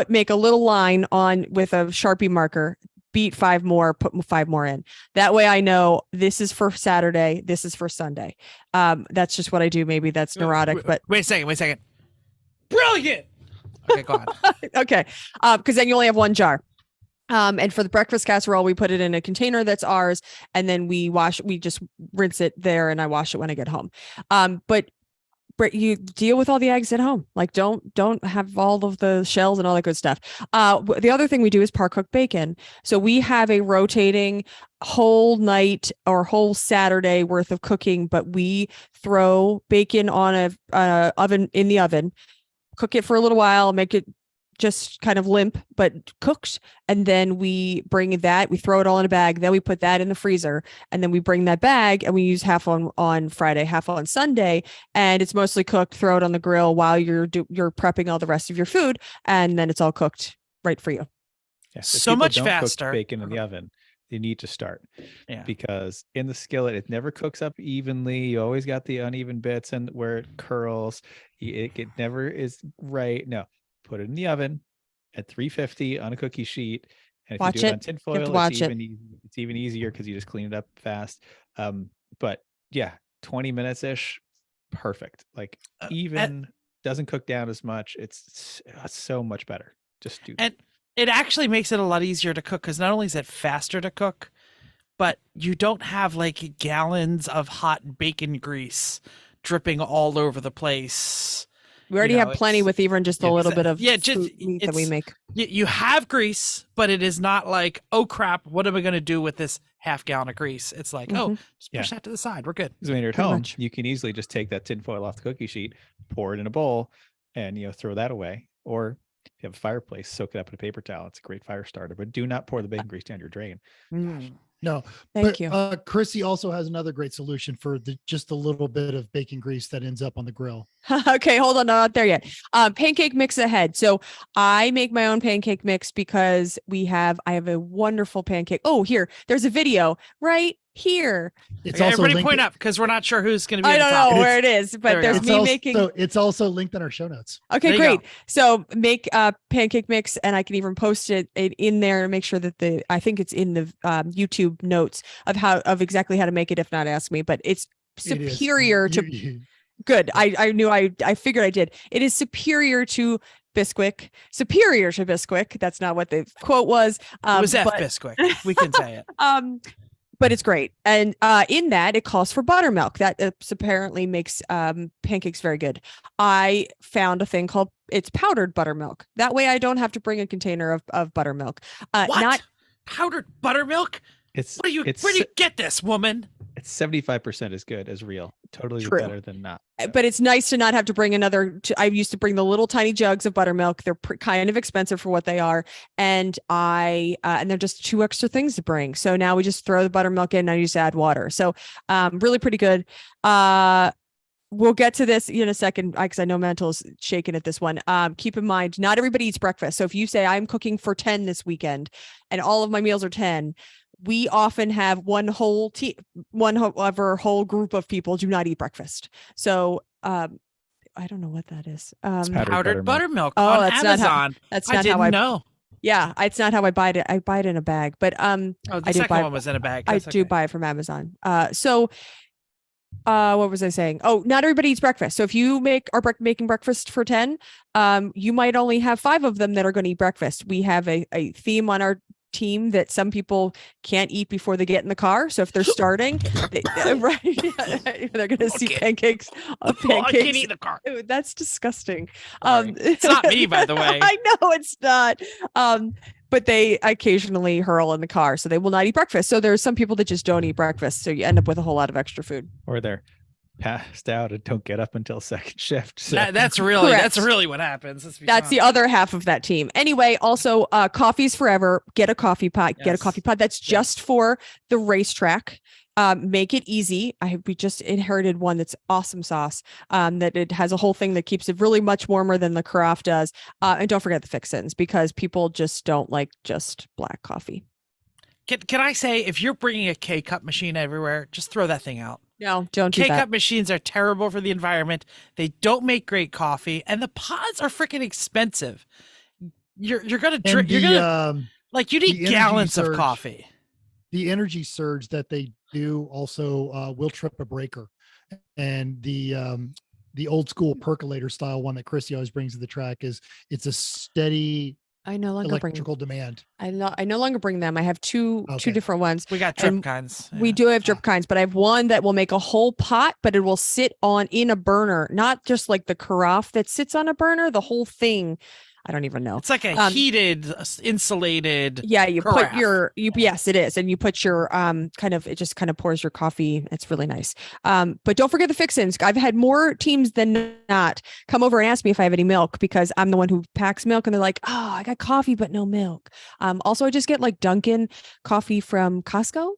Make a little line on with a Sharpie marker. Beat 5 more. Put 5 more in. That way I know this is for Saturday. This is for Sunday. That's just what I do. Maybe that's neurotic, but Wait a second. Brilliant. Okay, go on. okay. Because then you only have one jar. And for the breakfast casserole, we put it in a container that's ours, and then we just rinse it there, and I wash it when I get home. But you deal with all the eggs at home. Like don't have all of the shells and all that good stuff. The other thing we do is par cook bacon. So we have a rotating whole night or whole Saturday worth of cooking, but we throw bacon on a oven in the oven, cook it for a little while, make it just kind of limp but cooked, and then we throw it all in a bag, then we put that in the freezer, and then we bring that bag and we use half on Friday, half on Sunday, and it's mostly cooked. Throw it on the grill while you're prepping all the rest of your food, and then it's all cooked right for you. Yeah, if So people much don't cook faster. bacon in the oven, you need to start. Yeah. Because in the skillet, it never cooks up evenly. You always got the uneven bits and where it curls. It never is right. No, put it in the oven at 350 on a cookie sheet. And if Watch you do it it. on tin You have to foil, watch it. it's even easier because you just clean it up fast. But yeah, 20 minutes ish, perfect. Like even doesn't cook down as much. It's so much better. Just do that. And it actually makes it a lot easier to cook, because not only is it faster to cook, but you don't have like gallons of hot bacon grease dripping all over the place. We already have plenty with even just a little bit of just meat that we make. You have grease, but it is not like, oh crap, what am I going to do with this half gallon of grease? It's like, oh, just push that to the side. We're good. Because when you're at Pretty home, much. you can easily just take that tinfoil off the cookie sheet, pour it in a bowl, and throw that away. Or if you have a fireplace, soak it up in a paper towel. It's a great fire starter. But do not pour the bacon grease down your drain. No, Thank you. Chrissy also has another great solution for just a little bit of bacon grease that ends up on the grill. Okay, hold on, not there yet. Pancake mix ahead. So I make my own pancake mix because I have a wonderful pancake. Oh, there's a video right here. It's Okay, also everybody linked- point up because we're not sure who's going to be. I at the don't top. know where it is, There but we there's go. me making. It's also linked in our show notes. Okay, There you great. go. So make a pancake mix, and I can even post it in there and make sure that I think it's in the YouTube notes of exactly how to make it. If not, ask me. But it's It is. superior to good. I figured I did. It is superior to Bisquick. Superior to Bisquick. That's not what the quote was. It was F but- Bisquick. We can say it. but it's great. And in that, it calls for buttermilk. That apparently makes pancakes very good. I found a thing called it's powdered buttermilk. That way I don't have to bring a container of buttermilk. What? Not Powdered buttermilk? Where do you get this, woman? It's 75% as good as real. Totally True. better than not. but it's nice to not have to bring I used to bring the little tiny jugs of buttermilk. They're kind of expensive for what they are. And and they're just 2 extra things to bring. So now we just throw the buttermilk in and I just add water. So really pretty good. We'll get to this in a second because I know Mental's shaking at this one. Keep in mind, not everybody eats breakfast. So if you say I'm cooking for 10 this weekend and all of my meals are 10, we often have one whole whole group of people do not eat breakfast. So I don't know what that is. Powdered buttermilk Oh, on that's not how- Amazon. That's I not didn't how I know. Yeah, it's not how I buy it. I buy it in a bag, but Oh, the I do second buy- one was in a bag. I That's do okay. buy it from Amazon. What was I saying? Oh, not everybody eats breakfast. So if you are making breakfast for 10, you might only have 5 of them that are going to eat breakfast. We have a theme on our team that some people can't eat before they get in the car. So if they're starting, right, they're going to see pancakes. Oh, I can't eat in the car. Ew, that's disgusting. Sorry. It's not me, by the way. I know it's not. But they occasionally hurl in the car, so they will not eat breakfast. So there's some people that just don't eat breakfast, so you end up with a whole lot of extra food. Or they're passed out and don't get up until second shift. So. That's really Correct. what happens. That's the other half of that team. Anyway, also coffee's forever. Get a coffee pot. Get a Yes. coffee pot. That's just for the racetrack. Make it easy. We just inherited one that's awesome sauce. That it has a whole thing that keeps it really much warmer than the carafe does. And don't forget the fix-ins because people just don't like just black coffee. Can I say, if you're bringing a K-cup machine everywhere, just throw that thing out. No, don't do that. K-cup machines are terrible for the environment. They don't make great coffee, and the pods are freaking expensive. You're gonna drink. You're gonna you need energy gallons of surge. coffee. The energy surge that they do also will trip a breaker, and the old school percolator style one that Chrissy always brings to the track it's a steady I no longer bring. electrical demand. I no longer bring them. I have two Okay. different ones. We got drip And kinds. We do have drip kinds, but I have one that will make a whole pot, but it will sit in a burner, not just like the carafe that sits on a burner, the whole thing. I don't even know. It's like a heated, insulated. Yeah, you carafe. put yes, it is. And you put your it just kind of pours your coffee. It's really nice. But don't forget the fix-ins. I've had more teams than not come over and ask me if I have any milk because I'm the one who packs milk and they're like, oh, I got coffee, but no milk. Also I just get like Dunkin' coffee from Costco.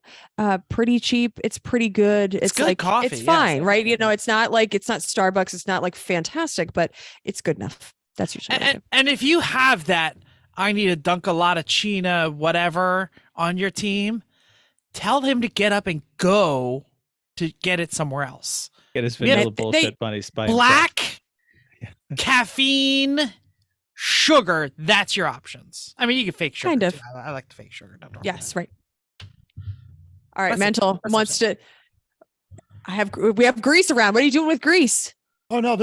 Pretty cheap. It's pretty good. It's good like coffee, it's yes, fine, that's right? good. It's not Starbucks. It's not like fantastic, but it's good enough. That's usually what I do. And if you have that, I need a Dunkalotachina, whatever on your team, tell him to get up and go to get it somewhere else. Get his Yeah, vanilla bullshit bunnies by himself. Black, caffeine, sugar. That's your options. I mean, you can fake sugar. Kind of. too. I like the fake sugar. Don't Yes, right. All right, That's Mental it. wants to. We have grease around. What are you doing with grease? Oh no,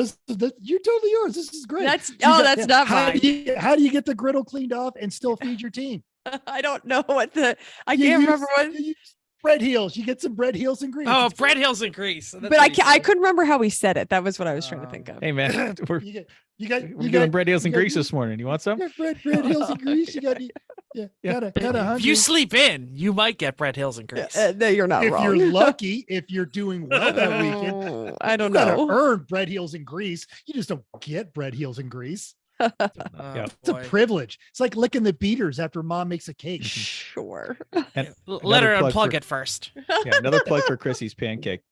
you're totally yours. This is great. That's You that's not how mine. how do you get the griddle cleaned off and still feed your team? I don't know what I You can't use- remember what. bread heels. You get some bread heels and grease. Oh, It's bread great. hills and grease. But I couldn't remember how we said it. That was what I was trying to think of. Hey man, we're You getting bread heels and grease this morning. You want some? bread heels and grease. You got gotta If hungry. you sleep in, you might get bread hills and grease. No, you're not If wrong. you're lucky, if you're doing well that weekend, I don't you gotta know. earn bread heels and grease. You just don't get bread heels and grease. Oh, It's a boy. privilege. It's like licking the beaters after mom makes a cake. Sure. And Let her another plug unplug for- it first. Yeah, another plug for Chrissy's pancake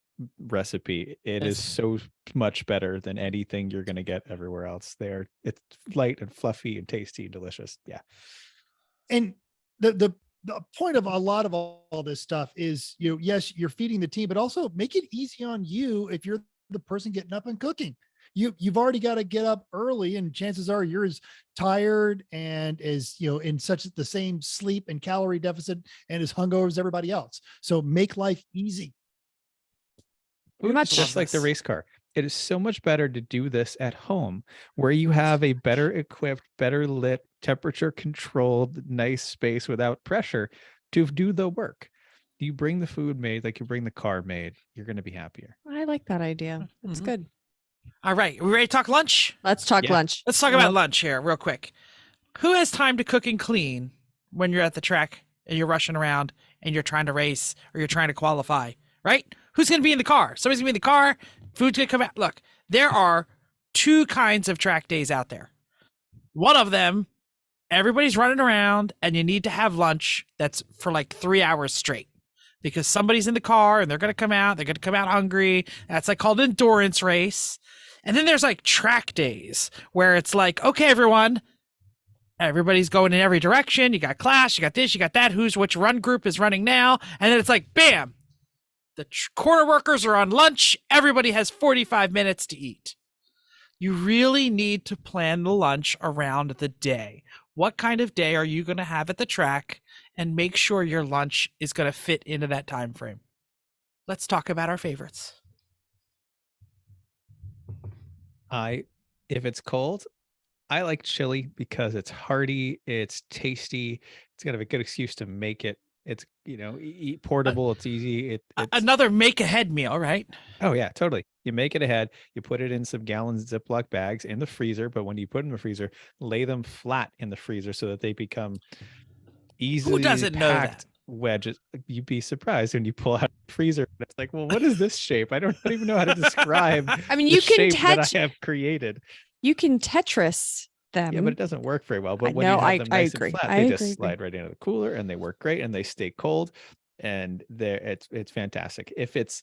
recipe. It is so much better than anything you're going to get everywhere else. It's light and fluffy and tasty and delicious. Yeah. And the point of a lot of all this stuff is, yes, you're feeding the team, but also make it easy on you if you're the person getting up and cooking. You've already got to get up early, and chances are you're as tired and as in such the same sleep and calorie deficit and as hungover as everybody else. So make life easy. Much Just like the race car. It is so much better to do this at home where you have a better equipped, better lit, temperature controlled, nice space without pressure to do the work. You bring the food made like you bring the car made, you're going to be happier. I like that idea. That's Mhm. good. All right. We ready to talk lunch? Let's talk Yeah. lunch. Let's talk about lunch here real quick. Who has time to cook and clean when you're at the track and you're rushing around and you're trying to race or you're trying to qualify, right? Who's going to be in the car? Somebody's going to be in the car. Food's going to come out. Look, there are two kinds of track days out there. One of them, everybody's running around and you need to have lunch that's for like 3 hours straight because somebody's in the car and they're going to come out. They're going to come out hungry. That's like called endurance race. And then there's like track days where it's like, okay, everyone, everybody's going in every direction. You got class, you got this, you got that. Which run group is running now? And then it's like, bam, the corner workers are on lunch. Everybody has 45 minutes to eat. You really need to plan the lunch around the day. What kind of day are you going to have at the track? And make sure your lunch is going to fit into that time frame. Let's talk about our favorites. If it's cold, I like chili because it's hearty, it's tasty, it's kind of a good excuse to make it. It's eat portable, it's easy. It's Another make ahead meal, right? Oh yeah, totally. You make it ahead, you put it in some gallon Ziploc bags in the freezer, but when you put them in the freezer, lay them flat in the freezer so that they become easily doesn't know that? packed wedges. You'd be surprised when you pull out the freezer. It's like, well, what is this shape? I don't even know how to describe. I mean, the you can shape that touch. I have created. You can Tetris them. Yeah, but it doesn't work very well. I But when know, you have I- them I nice agree. and flat, I they agree. just slide right into the cooler and they work great and they stay cold. And it's fantastic. If it's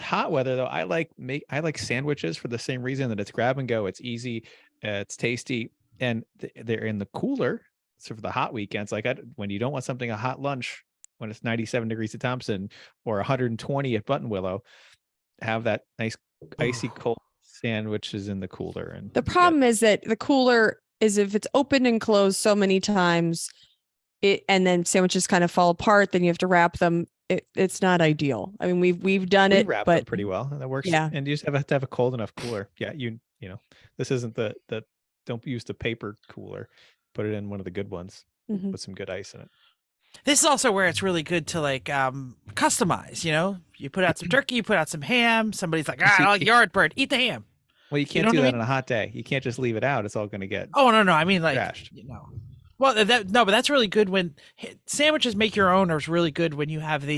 hot weather though, I like sandwiches for the same reason that it's grab and go. It's easy, it's tasty, and they're in the cooler. So for the hot weekends, when you don't want something a hot lunch when it's 97 degrees at Thompson or 120 at Buttonwillow, have that nice icy cold sandwiches in the cooler. And The problem is that the cooler is if it's open and closed so many times, and then sandwiches kind of fall apart, then you have to wrap them. It's not ideal. I mean, we've done we it, wrap them but pretty well. And that works. Yeah. And you just have to have a cold enough cooler. Yeah. This isn't the don't use the paper cooler. Put it in one of the good ones. Mhm. Put some good ice in it. This is also where it's really good to customize, you put out some turkey, you put out some ham. Somebody's like, I like Yardbird, eat the ham. Well, you can't know do what I that mean? on a hot day. You can't just leave it out. It's all going to get Oh, no. I mean, trashed. Well, but that's really good when sandwiches make your own is really good when you have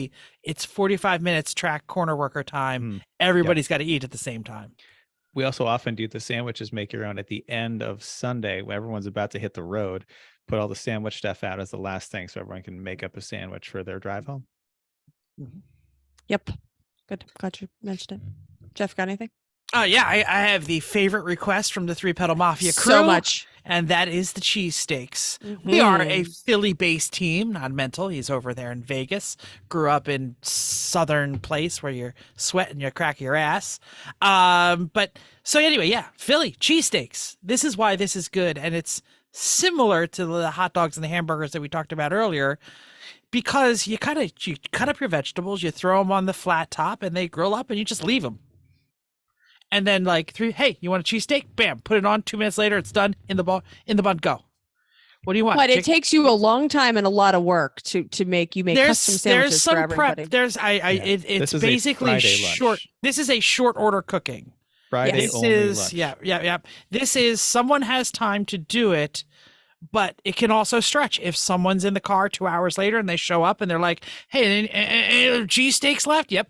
it's 45 minutes track corner worker time. Everybody's got to eat at the same time. We also often do the sandwiches make your own at the end of Sunday when everyone's about to hit the road. Put all the sandwich stuff out as the last thing so everyone can make up a sandwich for their drive home. Yep. Good. Glad you mentioned it. Jeff, got anything? Yeah, I have the favorite request from the Three Pedal Mafia crew. So much. And that is the cheesesteaks. We are a Mhm. Philly-based team, not mental. He's over there in Vegas. Grew up in southern place where you're sweating your crack of your ass. But so anyway, yeah, Philly cheesesteaks. This is why this is good, and it's similar to the hot dogs and the hamburgers that we talked about earlier, because you cut up your vegetables, you throw them on the flat top, and they grill up, and you just leave them. And then hey, you want a cheesesteak? Bam, put it on. 2 minutes later, it's done in the bun. Go. What do you want? But it takes you a long time and a lot of work to make custom sandwiches there's some for everybody. prep. It's basically short. This is a short order cooking. Friday This only is lunch. yeah. This is someone has time to do it, but it can also stretch. If someone's in the car 2 hours later and they show up and they're like, "Hey, cheesesteaks left?" Yep.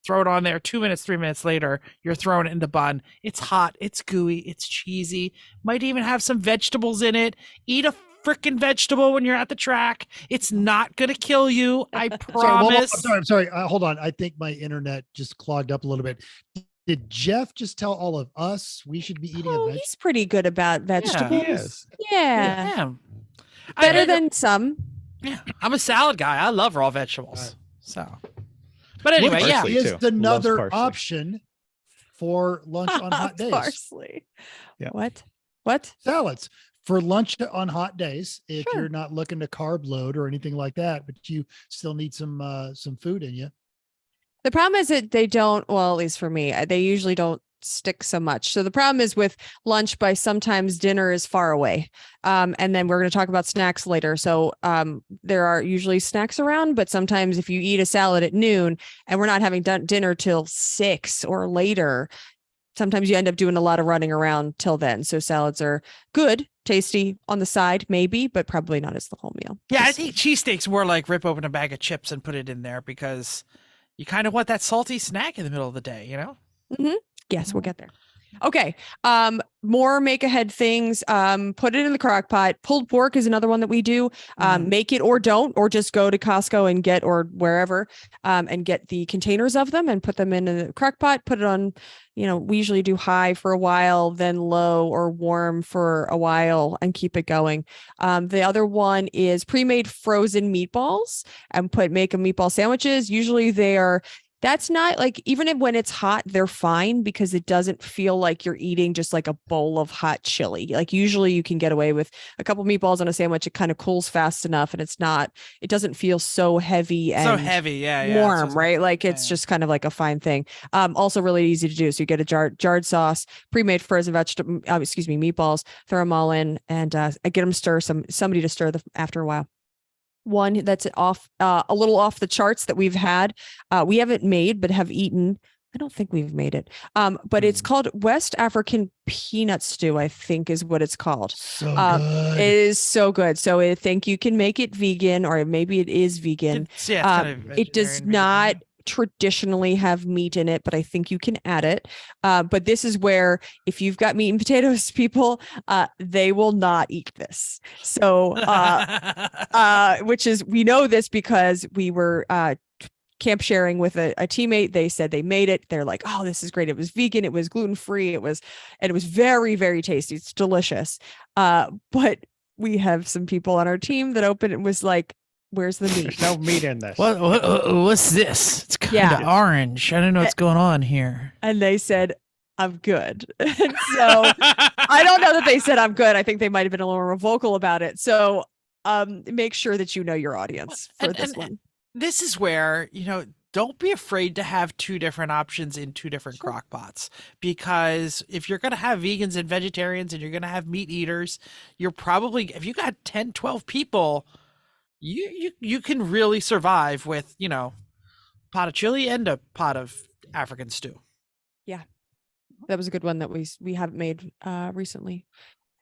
Throw it on there. 2 minutes, 3 minutes later, you're throwing it in the bun. It's hot. It's gooey. It's cheesy. Might even have some vegetables in it. Eat a freaking vegetable when you're at the track. It's not going to kill you. I promise. I'm sorry. Hold on. I think my internet just clogged up a little bit. Did Jeff just tell all of us we should be eating a vegetable? He's pretty good about vegetables. He is. Yeah. Better than some. Yeah. I'm a salad guy. I love raw vegetables. So. But anyway, Which yeah. is too. another Loves parsley. option for lunch on hot days. Parsley. Yeah. What? Salads for lunch on hot days. If Sure. you're not looking to carb load or anything like that, but you still need some food in you. The problem is that they don't, well, at least for me, they usually don't stick so much. So the problem is with lunch by sometimes dinner is far away. And then we're going to talk about snacks later. So there are usually snacks around, but sometimes if you eat a salad at noon and we're not having done dinner till 6 or later, sometimes you end up doing a lot of running around till then. So salads are good, tasty on the side, maybe, but probably not as the whole meal. Yeah, I think cheesesteaks more like rip open a bag of chips and put it in there because you kind of want that salty snack in the middle of the day, you know? Mm-hmm. Yes, we'll get there. Okay. More make ahead things. Put it in the crock pot. Pulled pork is another one that we do. Make it or don't, or just go to Costco and get, or wherever, and get the containers of them and put them in the crock pot. Put it on, we usually do high for a while, then low or warm for a while and keep it going. The other one is pre-made frozen meatballs and make them meatball sandwiches. Usually that's not like, even when it's hot, they're fine because it doesn't feel like you're eating just like a bowl of hot chili. Like usually you can get away with a couple meatballs on a sandwich. It kind of cools fast enough and it doesn't feel so heavy and warm, right? Like it's just kind of like a fine thing. Also really easy to do. So you get a jarred sauce, pre-made frozen meatballs, throw them all in and get them somebody to stir them after a while. One that's a little off the charts that we've had, we haven't made but have eaten. I don't think we've made it, but it's called West African peanut stew, I think is what it's called. So good. It is so good. So I think you can make it vegan, or maybe it is vegan. It does not traditionally have meat in it, but I think you can add it. But this is where, if you've got meat and potatoes, people, they will not eat this. So, we know this because we were camp sharing with a teammate. They said they made it. They're like, oh, this is great. It was vegan. It was gluten-free. It was very, very tasty. It's delicious. But we have some people on our team that opened it and was like, where's the meat? There's no meat in this. What's this? It's kind of orange. I don't know what's going on here. And they said, I'm good. And so I don't know that they said I'm good. I think they might have been a little more vocal about it. So make sure that you know your audience for this one. This is where, don't be afraid to have two different options in two different crock pots, because if you're going to have vegans and vegetarians and you're going to have meat eaters, if you got 10, 12 people, you can really survive with, pot of chili and a pot of African stew. Yeah. That was a good one that we haven't made recently.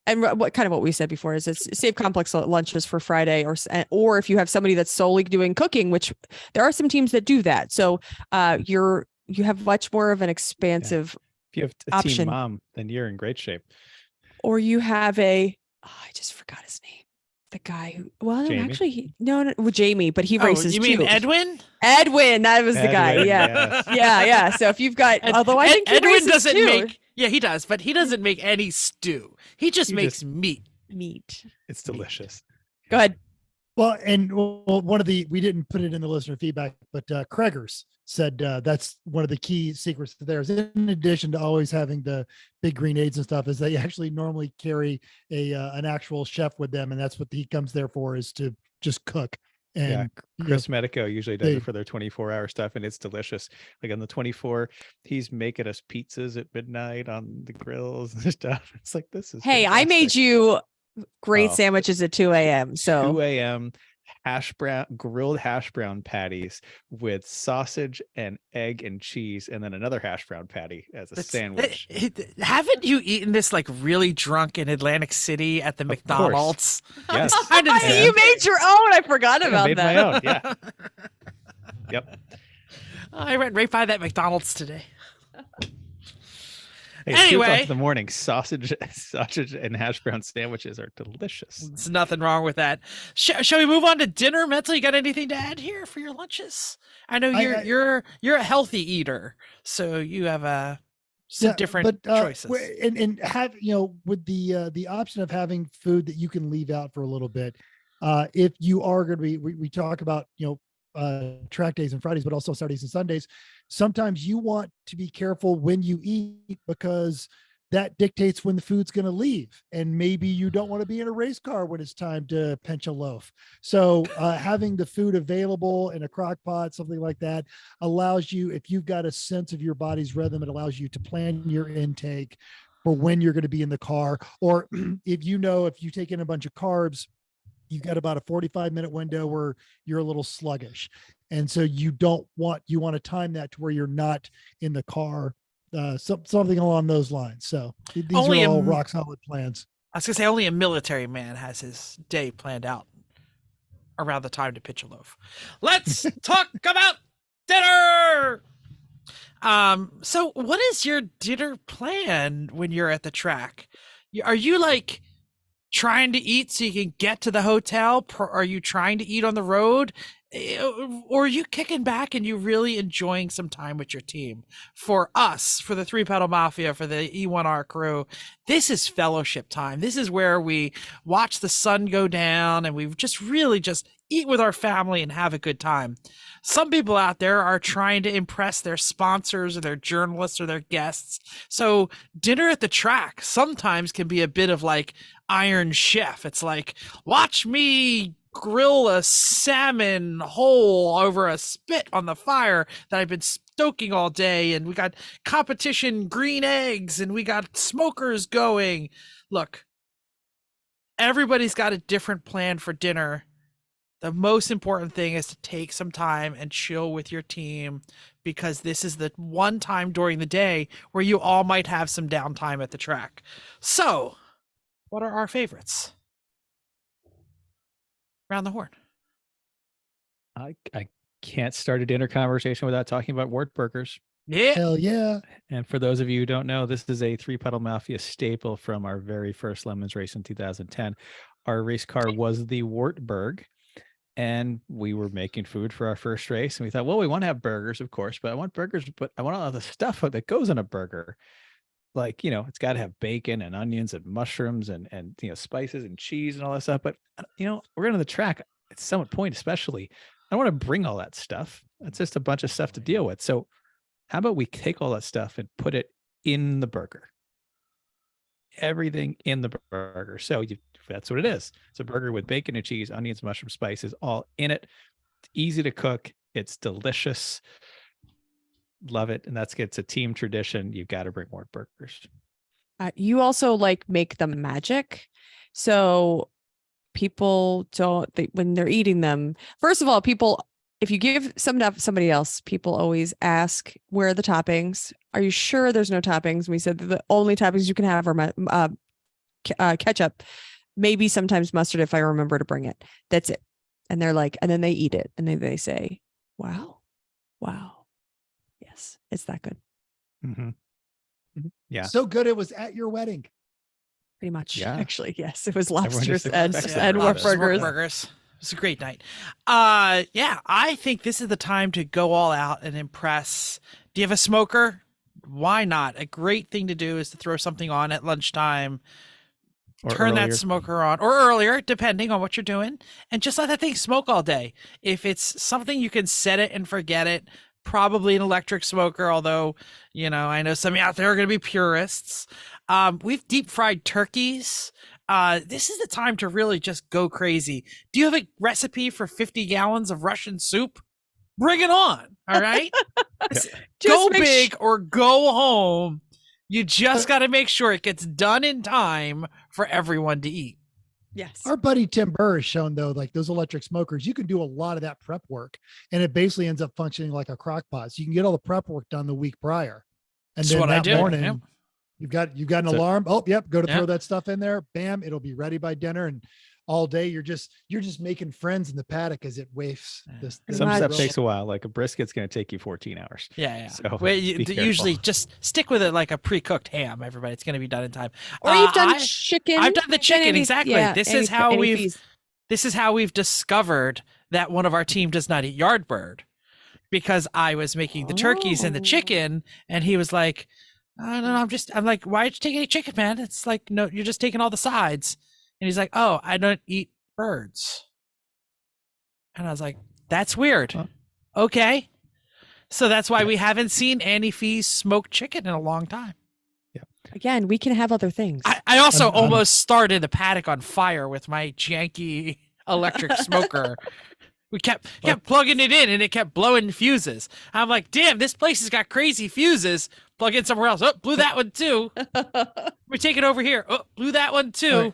And what we said before is it's save complex lunches for Friday, or if you have somebody that's solely doing cooking, which there are some teams that do that. So you have much more of an expansive If you have a option. team mom, then you're in great shape. Or you have I just forgot his name. The guy who, Jamie? actually, no, Jamie, but he races you mean too. Edwin? Edwin, that was the guy. Yeah. Yes. Yeah. So if you've got, although I think Edwin races doesn't too. make, he does, but he doesn't make any stew. He just makes meat. It's delicious. Go ahead. Well, and we didn't put it in the listener feedback, but Kreger's said that's one of the key secrets to theirs. In addition to always having the big green aids and stuff, is they actually normally carry an actual chef with them, and that's what he comes there for, is to just cook. And Chris Medico usually does it for their 24-hour stuff, and it's delicious. Like on the 24, he's making us pizzas at midnight on the grills and stuff. It's like, this is Hey, fantastic. I made you Great Oh. sandwiches at 2 a.m. 2 So a.m. grilled hash brown patties with sausage and egg and cheese, and then another hash brown patty as a sandwich. Haven't you eaten this like really drunk in Atlantic City at the course. McDonald's? Yes. Kind of the same. you made your own. I forgot I about made that. my own. Yeah. Yep. I went right by that McDonald's today. Hey, 2 o'clock Anyway. in the morning, sausage and hash brown sandwiches are delicious. There's nothing wrong with that. Shall we move on to dinner? Mental, you got anything to add here for your lunches? I know you're a healthy eater, so you have some different choices. And have with the option of having food that you can leave out for a little bit. If you are going to be, we talk about track days and Fridays, but also Saturdays and Sundays. Sometimes you want to be careful when you eat because that dictates when the food's going to leave. And maybe you don't want to be in a race car when it's time to pinch a loaf. So having the food available in a crock pot, something like that, allows you, if you've got a sense of your body's rhythm, it allows you to plan your intake for when you're going to be in the car. Or if you take in a bunch of carbs, you've got about a 45-minute window where you're a little sluggish. And so you want to time that to where you're not in the car, something along those lines. So these are all rock solid plans. I was gonna say only a military man has his day planned out around the time to pitch a loaf. Let's talk about dinner. So what is your dinner plan when you're at the track? Are you like trying to eat so you can get to the hotel? Are you trying to eat on the road? Or are you kicking back and you really enjoying some time with your team? For us, for the Three Pedal Mafia, for the E1R crew, this is fellowship time. This is where we watch the sun go down and we just really just eat with our family and have a good time. Some people out there are trying to impress their sponsors or their journalists or their guests. So dinner at the track sometimes can be a bit of like Iron Chef. It's like, watch me grill a salmon whole over a spit on the fire that I've been stoking all day, and we got competition green eggs and we got smokers going. Look, everybody's got a different plan for dinner. The most important thing is to take some time and chill with your team, because this is the one time during the day where you all might have some downtime at the track. So what are our favorites? Round the horn. I can't start a dinner conversation without talking about Wart burgers. Yeah. Hell yeah. And for those of you who don't know, this is a Three Pedal Mafia staple from our very first Lemons race in 2010. Our race car was the Wartburg, and we were making food for our first race. And we thought, well, we want to have burgers, of course, but I want burgers, but I want all the stuff that goes in a burger. Like, it's got to have bacon and onions and mushrooms and spices and cheese and all that stuff. But, we're going to the track at Summit Point, especially. I don't want to bring all that stuff. It's just a bunch of stuff to deal with. So how about we take all that stuff and put it in the burger? Everything in the burger. So that's what it is. It's a burger with bacon and cheese, onions, mushrooms, spices, all in it. It's easy to cook. It's delicious. Love it. And it's a team tradition. You've got to bring more burgers. You also make them magic. So people when they're eating them, first of all, if you give some to somebody else, people always ask, where are the toppings? Are you sure there's no toppings? And we said that the only toppings you can have are ketchup, maybe sometimes mustard if I remember to bring it. That's it. And they're like, and then they eat it and then they say, wow. Yes, it's that good. Mm-hmm. Yeah. So good it was at your wedding. Pretty much. Yeah. Actually, yes. It was Everyone lobsters just and expects that. Wart burgers. It was a great night. I think this is the time to go all out and impress. Do you have a smoker? Why not? A great thing to do is to throw something on at lunchtime, Or turn earlier. that smoker on, or earlier, depending on what you're doing, and just let that thing smoke all day. If it's something you can set it and forget it, probably an electric smoker, although, I know some of you out there are going to be purists. We've deep fried turkeys. This is the time to really just go crazy. Do you have a recipe for 50 gallons of Russian soup? Bring it on. All right. Go big or go home. You just got to make sure it gets done in time for everyone to eat. Yes. Our buddy Tim Burr has shown though, like those electric smokers, you can do a lot of that prep work and it basically ends up functioning like a crock pot. So you can get all the prep work done the week prior. And That's then what I that do. morning, Yep. you've got an alarm. Oh, yep. Go to Yep. throw that stuff in there. Bam. It'll be ready by dinner. And all day you're just making friends in the paddock as it wafts. Some stuff much. takes a while. Like a brisket's going to take you 14 hours. Yeah. So Well, be careful. usually just stick with it like a pre-cooked ham. Everybody, it's going to be done in time. Or you've done I- chicken. I've done the chicken, exactly. This is how we've- feast. This is how we've discovered that one of our team does not eat yardbird, because I was making the turkeys and the Oh. chicken, and he was like, "I don't know, I'm like, why'd you take any chicken, man? It's like, no, you're just taking all the sides." And he's like, "Oh, I don't eat birds." And I was like, "That's weird." Huh. Okay. So that's why we haven't seen Annie Fee's smoked chicken in a long time. Again, we can have other things. I also I'm- almost started a paddock on fire with my janky electric smoker. We kept plugging it in and it kept blowing fuses. I'm like, damn, this place has got crazy fuses. Plug in somewhere else. Oh, blew that one too. We take it over here. Oh, blew that one too. Right.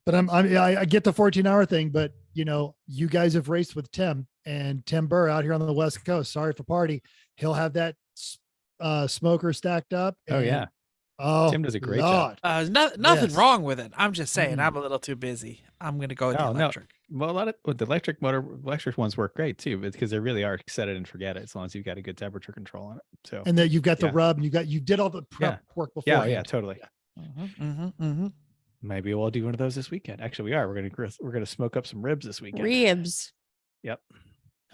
But I get the 14-hour thing, but you guys have raced with Tim and Tim Burr out here on the West Coast. Sorry for party. He'll have that smoker stacked up. Oh, and- yeah. Oh, Tim does a great job. Nothing Yes. wrong with it. I'm just saying, Mm. I'm a little too busy. I'm going to go with the No, no. electric. Well, a lot of with the electric ones work great too, because they really are set it and forget it as long as you've got a good temperature control on it. So And then you've got the Yeah. rub and you did all the prep work before. yeah, totally. Mm-hmm. Maybe we'll do one of those this weekend. Actually, we are. We're gonna smoke up some ribs this weekend. Ribs. Yep.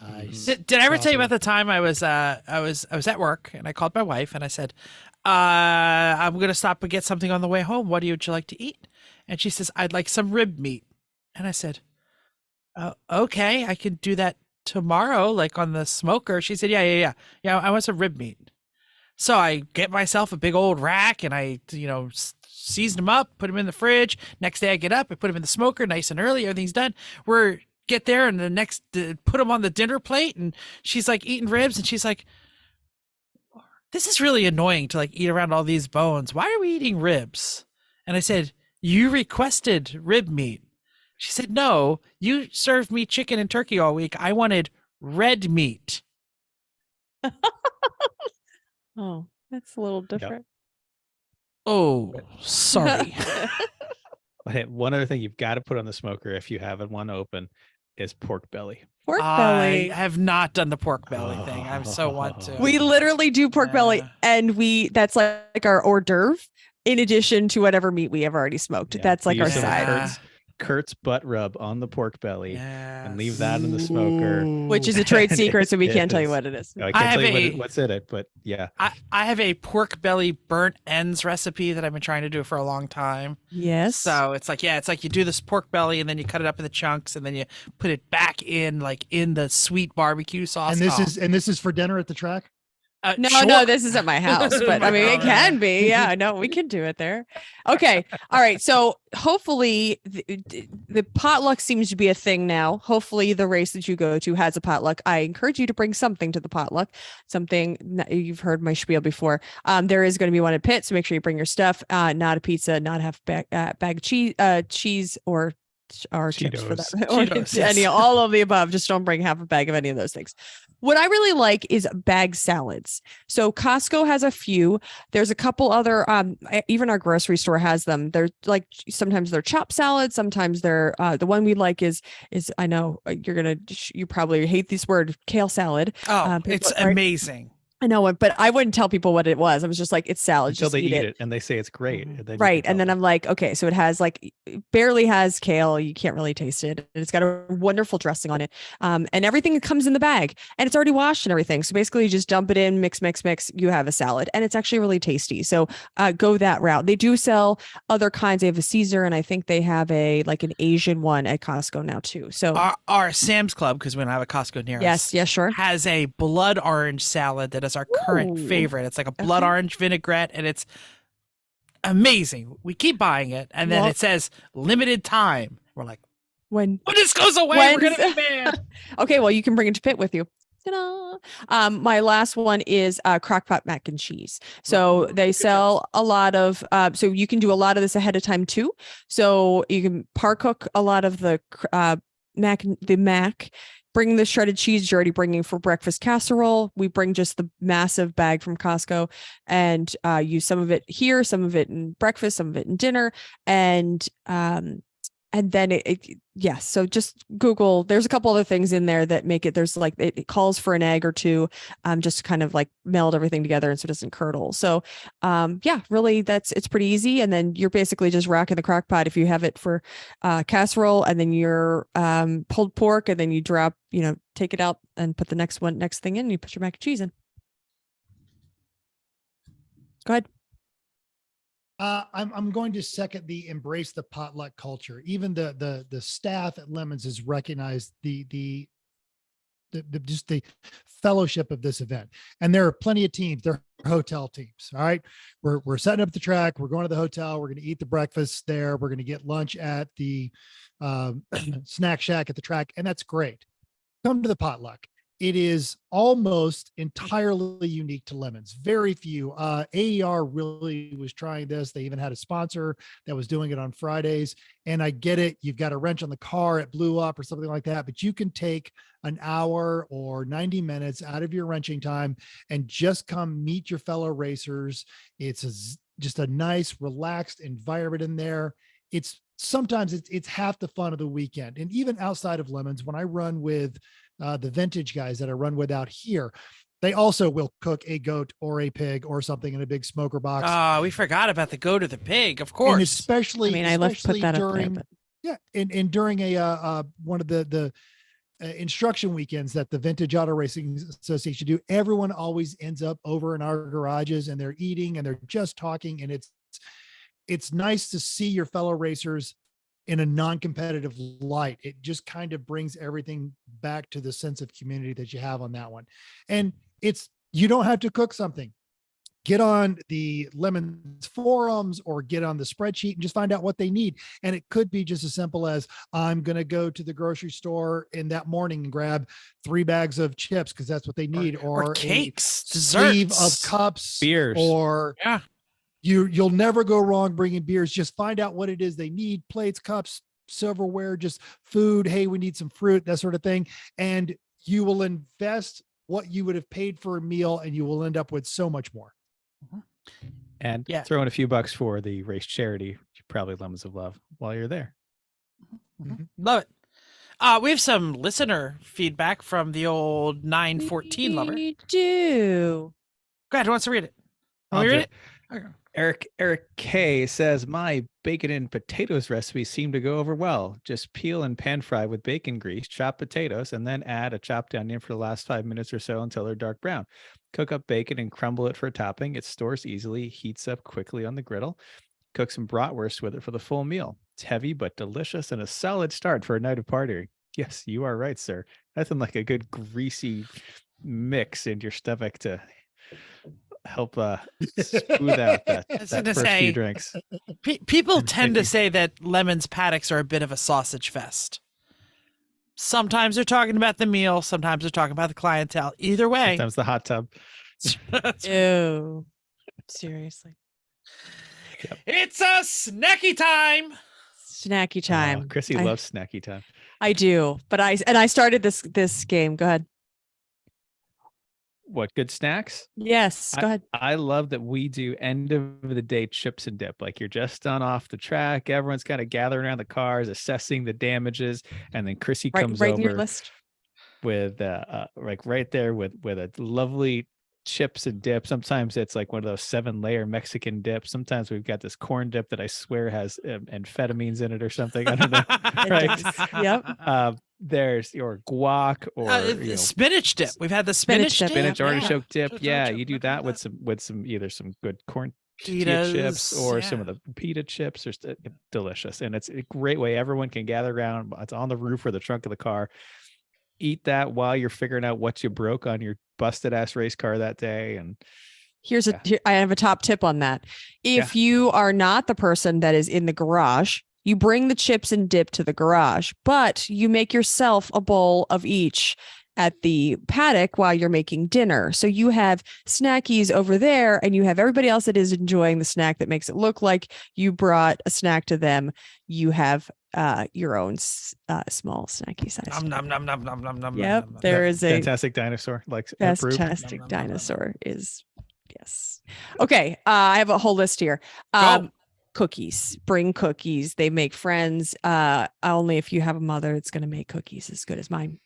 Nice. Did I ever tell you Awesome. about the time I was at work and I called my wife and I said, I'm gonna stop and get something on the way home. What would you like to eat? And she says, I'd like some rib meat. And I said, okay, I can do that tomorrow, like on the smoker. She said, yeah. I want some rib meat. So I get myself a big old rack and I, season them up, put them in the fridge. Next day I get up, I put them in the smoker nice and early. Everything's done. Get there and put them on the dinner plate. And she's like eating ribs and she's like, this is really annoying to like eat around all these bones. Why are we eating ribs? And I said, you requested rib meat. She said, no, you served me chicken and turkey all week. I wanted red meat. Oh, that's a little different. Oh, sorry. Hey, one other thing you've got to put on the smoker if you have one open is pork belly. Pork I belly. have not done the pork belly thing. I'm so want to. We literally do pork belly, Yeah. and that's like our hors d'oeuvre in addition to whatever meat we have already smoked. Yeah, That's like we our use some side, Kurt's butt rub on the pork belly and leave Yes. that in the smoker. which is a trade And secret, so we it can't tell you is. what it is. I I can't have tell you a- what's in it, but yeah. I have a pork belly burnt ends recipe that I've been trying to do for a long time. Yes. So it's like you do this pork belly and then you cut it up in the chunks and then you put it back in in the sweet barbecue sauce. And this is for dinner at the track. No, sure. this is at my house, but I mean, it can be. Yeah, no, we can do it there. Okay. All right. So hopefully the potluck seems to be a thing now. Hopefully the race that you go to has a potluck. I encourage you to bring something to the potluck, something you've heard my spiel before. There is going to be one at Pitt, so make sure you bring your stuff, not a pizza, not half bag of cheese or chips for that. Or Cheetos, all of the above. Just don't bring half a bag of any of those things. What I really like is bag salads. So Costco has a few. There's a couple other, even our grocery store has them. They're like, sometimes they're chopped salads. Sometimes they're, the one we like is I know you probably hate this word, kale salad. Oh, people- it's right? amazing. I know it, but I wouldn't tell people what it was. I was just like, it's salad. Until Just they eat it. and they say it's great. And then you Right. can And then tell I'm like, okay, so it has it barely has kale. You can't really taste it. And it's got a wonderful dressing on it. And everything comes in the bag and it's already washed and everything. So basically you just dump it in, mix. You have a salad and it's actually really tasty. So go that route. They do sell other kinds. They have a Caesar and I think they have an Asian one at Costco now too. So Our Sam's Club, because we don't have a Costco near us, yes, sure. has a blood orange salad that is our current Ooh. favorite. It's like a blood Okay. orange vinaigrette and it's amazing. We keep buying it and then Well- it says limited time. We're like, When when this goes away, we're When's- gonna be mad. okay, well you can bring it to Pitt with you. Ta-da. My last one is crockpot mac and cheese. So they sell a lot of so you can do a lot of this ahead of time too. So you can par cook a lot of the mac, bring the shredded cheese you're already bringing for breakfast casserole. We bring just the massive bag from Costco and use some of it here, some of it in breakfast, some of it in dinner, and then yes. So just Google, there's a couple other things in there that make it, there's like, it calls for an egg or two, just to kind of like meld everything together and so it doesn't curdle. So yeah, really it's pretty easy. And then you're basically just racking the crock pot if you have it for casserole, and then your pulled pork, and then you drop, take it out and put the next thing in, and you put your mac and cheese in. Go ahead. I'm going to second the embrace the potluck culture. Even the staff at Lemons has recognized the just the fellowship of this event. And there are plenty of teams. There are hotel teams. All right. We're setting up the track. We're going to the hotel. We're going to eat the breakfast there. We're going to get lunch at the snack shack at the track. And that's great. Come to the potluck. It is almost entirely unique to Lemons. Very few. AER really was trying this. They even had a sponsor that was doing it on Fridays. And I get it. You've got a wrench on the car. It blew up or something like that. But you can take an hour or 90 minutes out of your wrenching time and just come meet your fellow racers. It's just a nice, relaxed environment in there. Sometimes it's half the fun of the weekend. And even outside of Lemons, when I run with the vintage guys that I run with out here, they also will cook a goat or a pig or something in a big smoker box. Oh, we forgot about the goat or the pig, of course. And especially, I left put that during, up yeah, there, and during a one of the instruction weekends that the Vintage Auto Racing Association do, everyone always ends up over in our garages and they're eating and they're just talking, and it's nice to see your fellow racers in a non-competitive light. It just kind of brings everything back to the sense of community that you have on that one. And you don't have to cook something. Get on the Lemons forums or get on the spreadsheet and just find out what they need. And it could be just as simple as, I'm going to go to the grocery store in that morning and grab 3 bags of chips because that's what they need, or cakes, a sleeve of desserts, cups, beers, or yeah. You'll never go wrong bringing beers. Just find out what it is they need: plates, cups, silverware, just food. Hey, we need some fruit, that sort of thing. And you will invest what you would have paid for a meal, and you will end up with so much more. And throw in a few bucks for the race charity, probably Lemons of Love, while you're there. Mm-hmm. Love it. We have some listener feedback from the old 914 lover. We do. Go ahead. Who wants to read it? I'll Want me to do read it. Okay. Eric K says, my bacon and potatoes recipe seemed to go over well. Just peel and pan fry with bacon grease, chop potatoes, and then add a chopped onion for the last 5 minutes or so until they're dark brown. Cook up bacon and crumble it for a topping. It stores easily, heats up quickly on the griddle. Cook some bratwurst with it for the full meal. It's heavy but delicious and a solid start for a night of partying. Yes, you are right, sir. Nothing like a good greasy mix in your stomach to help smooth out that first few drinks. People tend to say that Lemons paddocks are a bit of a sausage fest. Sometimes they're talking about the meal, sometimes they're talking about the clientele. Either way, Sometimes the hot tub. Ew. Seriously. Yep. It's a snacky time. Snacky time. Chrissy loves snacky time. I do, but I started this game. Go ahead. What, good snacks? Yes, go ahead. I love that we do end of the day chips and dip. Like, you're just done off the track. Everyone's kind of gathering around the cars, assessing the damages. And then Chrissy comes right over in your list. with like right there with a lovely chips and dip. Sometimes it's like one of those 7-layer Mexican dips. Sometimes we've got this corn dip that I swear has amphetamines in it or something. I don't know. Right? Yep. There's your guac or spinach dip. We've had the spinach dip. Spinach artichoke dip. Yeah, you do that with some either some good corn tortilla chips or some of the pita chips. Are delicious, and it's a great way everyone can gather around. It's on the roof or the trunk of the car. Eat that while you're figuring out what you broke on your busted ass race car that day. And I have a top tip on that. If you are not the person that is in the garage, you bring the chips and dip to the garage, but you make yourself a bowl of each at the paddock while you're making dinner. So you have snackies over there and you have everybody else that is enjoying the snack that makes it look like you brought a snack to them. You have your own small snacky size. Nom, nom, nom, nom, nom, nom, Yep, nom, nom. there is a Fantastic Dinosaur. Like approved. fantastic Nom, nom, nom, nom, nom. dinosaur is yes. Okay, I have a whole list here. Go. Cookies. Bring cookies. They make friends. Only if you have a mother that's going to make cookies as good as mine.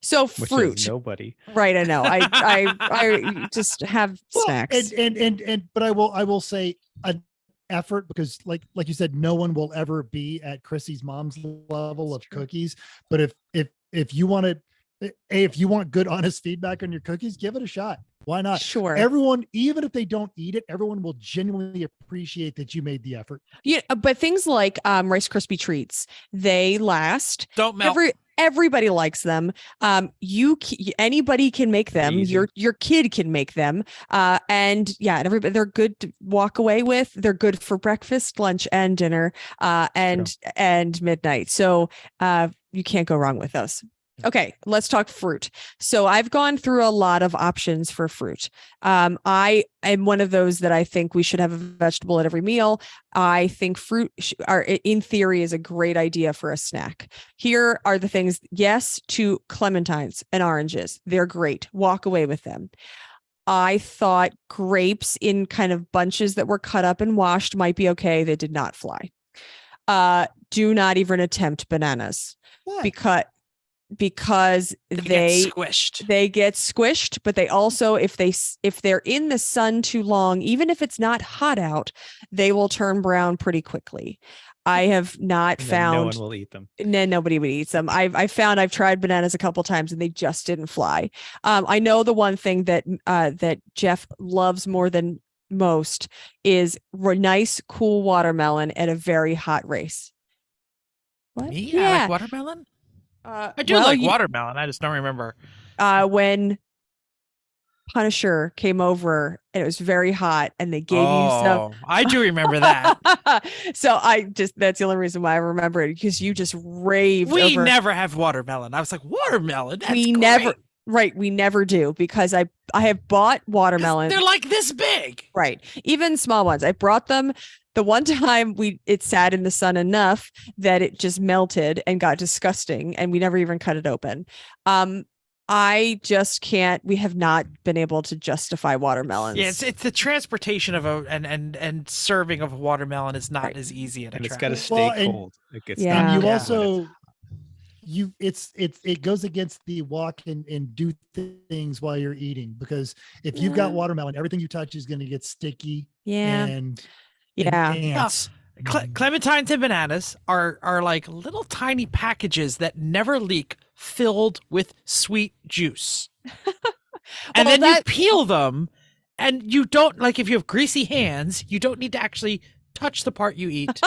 So Which fruit. is nobody. Right, I know. I just have snacks. But I will say an effort, because like you said, no one will ever be at Chrissy's mom's level of cookies. But if you want to, if you want good, honest feedback on your cookies, give it a shot. Why not? Sure. Everyone, even if they don't eat it, everyone will genuinely appreciate that you made the effort. Yeah, but things like Rice Krispie treats, they last. Don't melt. Everybody likes them. Anybody can make them. Easy. Your kid can make them. And everybody, they're good to walk away with. They're good for breakfast, lunch, and dinner, and midnight. So you can't go wrong with those. Okay, let's talk fruit. So I've gone through a lot of options for fruit. I am one of those that I think we should have a vegetable at every meal. I think fruit in theory is a great idea for a snack. Here are the things. Yes, to clementines and oranges. They're great. Walk away with them. I thought grapes in kind of bunches that were cut up and washed might be okay. They did not fly. Do not even attempt bananas. What? Because They get squished. They get squished, but they also, if they're in the sun too long, even if it's not hot out, they will turn brown pretty quickly. I have not And then found no one will eat them. and then nobody would eat them. I've tried bananas a couple times and they just didn't fly. I know the one thing that Jeff loves more than most is nice, cool watermelon at a very hot race. What? Me? I like watermelon. I do like watermelon. I just don't remember. When Punisher came over and it was very hot and they gave you some. I do remember that. So that's the only reason why I remember it, because you just raved. We over. never have watermelon. I was like, watermelon? That's We great. never. Right. We never do, because I have bought watermelon. They're like this big. Right. Even small ones. I brought them. The one time it sat in the sun enough that it just melted and got disgusting, and we never even cut it open. I just can't. We have not been able to justify watermelons. Yeah, it's the transportation of and serving of a watermelon is not as easy at a And it's track. got to stay cold. It gets Yeah. And you Yeah. also, it goes against the walk and do things while you're eating, because if you've got watermelon, everything you touch is going to get sticky. Yeah. And Yeah. ants. Clementines and bananas are like little tiny packages that never leak, filled with sweet juice. And Well, then you peel them, and you don't, like, if you have greasy hands, you don't need to actually touch the part you eat.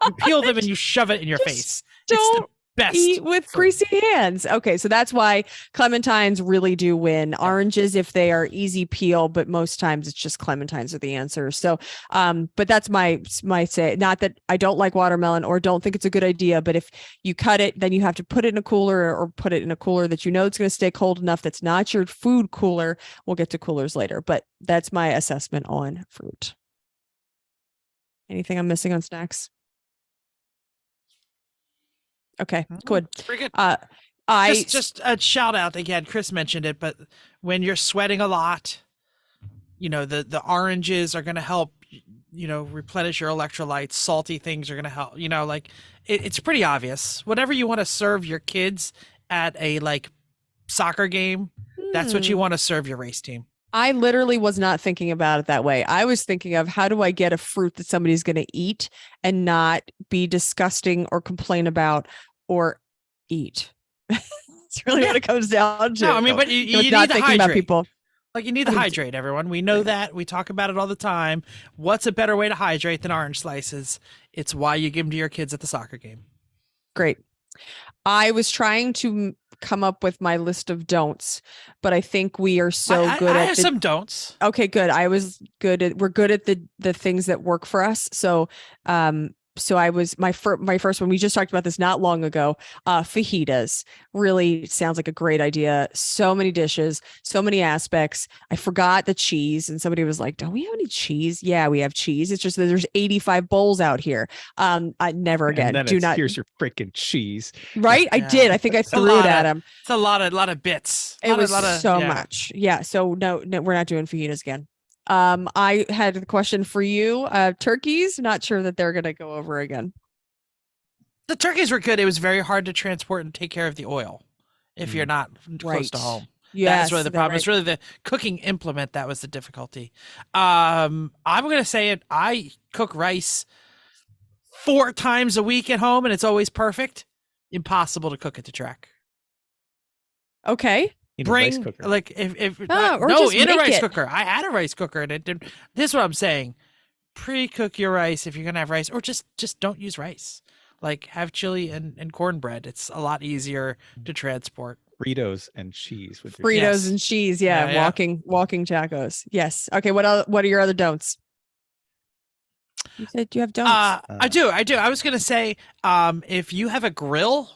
You peel them and you shove it in your face. It's the Don't best. eat with greasy hands. Okay, so that's why clementines really do win. Oranges, if they are easy peel, but most times it's just clementines are the answer. So, but that's my say. Not that I don't like watermelon or don't think it's a good idea, but if you cut it, then you have to put it in a cooler, or put it in a cooler that you know it's going to stay cold enough. That's not your food cooler. We'll get to coolers later, but that's my assessment on fruit. Anything I'm missing on snacks? Okay, good. It's pretty good. Just a shout out again. Chris mentioned it, but when you're sweating a lot, the oranges are going to help, replenish your electrolytes. Salty things are going to help, it's pretty obvious. Whatever you want to serve your kids at a soccer game, that's what you want to serve your race team. I literally was not thinking about it that way. I was thinking of, how do I get a fruit that somebody's going to eat and not be disgusting or complain about or eat. It's really what it comes down to. No, I mean, but you need not to thinking hydrate. about people. You need to hydrate, everyone. We know that. We talk about it all the time. What's a better way to hydrate than orange slices? It's why you give them to your kids at the soccer game. Great. I was trying to come up with my list of don'ts, but I think we are good I at have some don'ts. Okay, good. We're good at the things that work for us. So so I was my first one. We just talked about this not long ago. Fajitas really sounds like a great idea. So many dishes, so many aspects. I forgot the cheese, and somebody was like, "Don't we have any cheese?" Yeah, we have cheese. It's just that there's 85 bowls out here. I never again. And then Do not. Here's your freaking cheese. Right? I did. I think I threw it at him. It's a lot of bits. It was so much. Yeah. So no, we're not doing fajitas again. I had a question for you. Turkeys, not sure that they're gonna go over again. The turkeys were good. It was very hard to transport and take care of the oil if you're not close to home. Yeah, that's really the problem. It's really the cooking implement that was the difficulty. I'm gonna say it. I cook rice 4 times a week at home, and it's always perfect. Impossible to cook at the track. Okay. Bring like if or no just in a make rice it. cooker. I had a rice cooker and it did. This is what I'm saying. Pre-cook your rice if you're gonna have rice, or just don't use rice. Like have chili and cornbread. It's a lot easier to transport. Fritos and cheese with Fritos and cheese. Yeah, walking tacos. Yes. Okay. What are your other don'ts? You said you have don'ts. I do. I was gonna say, if you have a grill,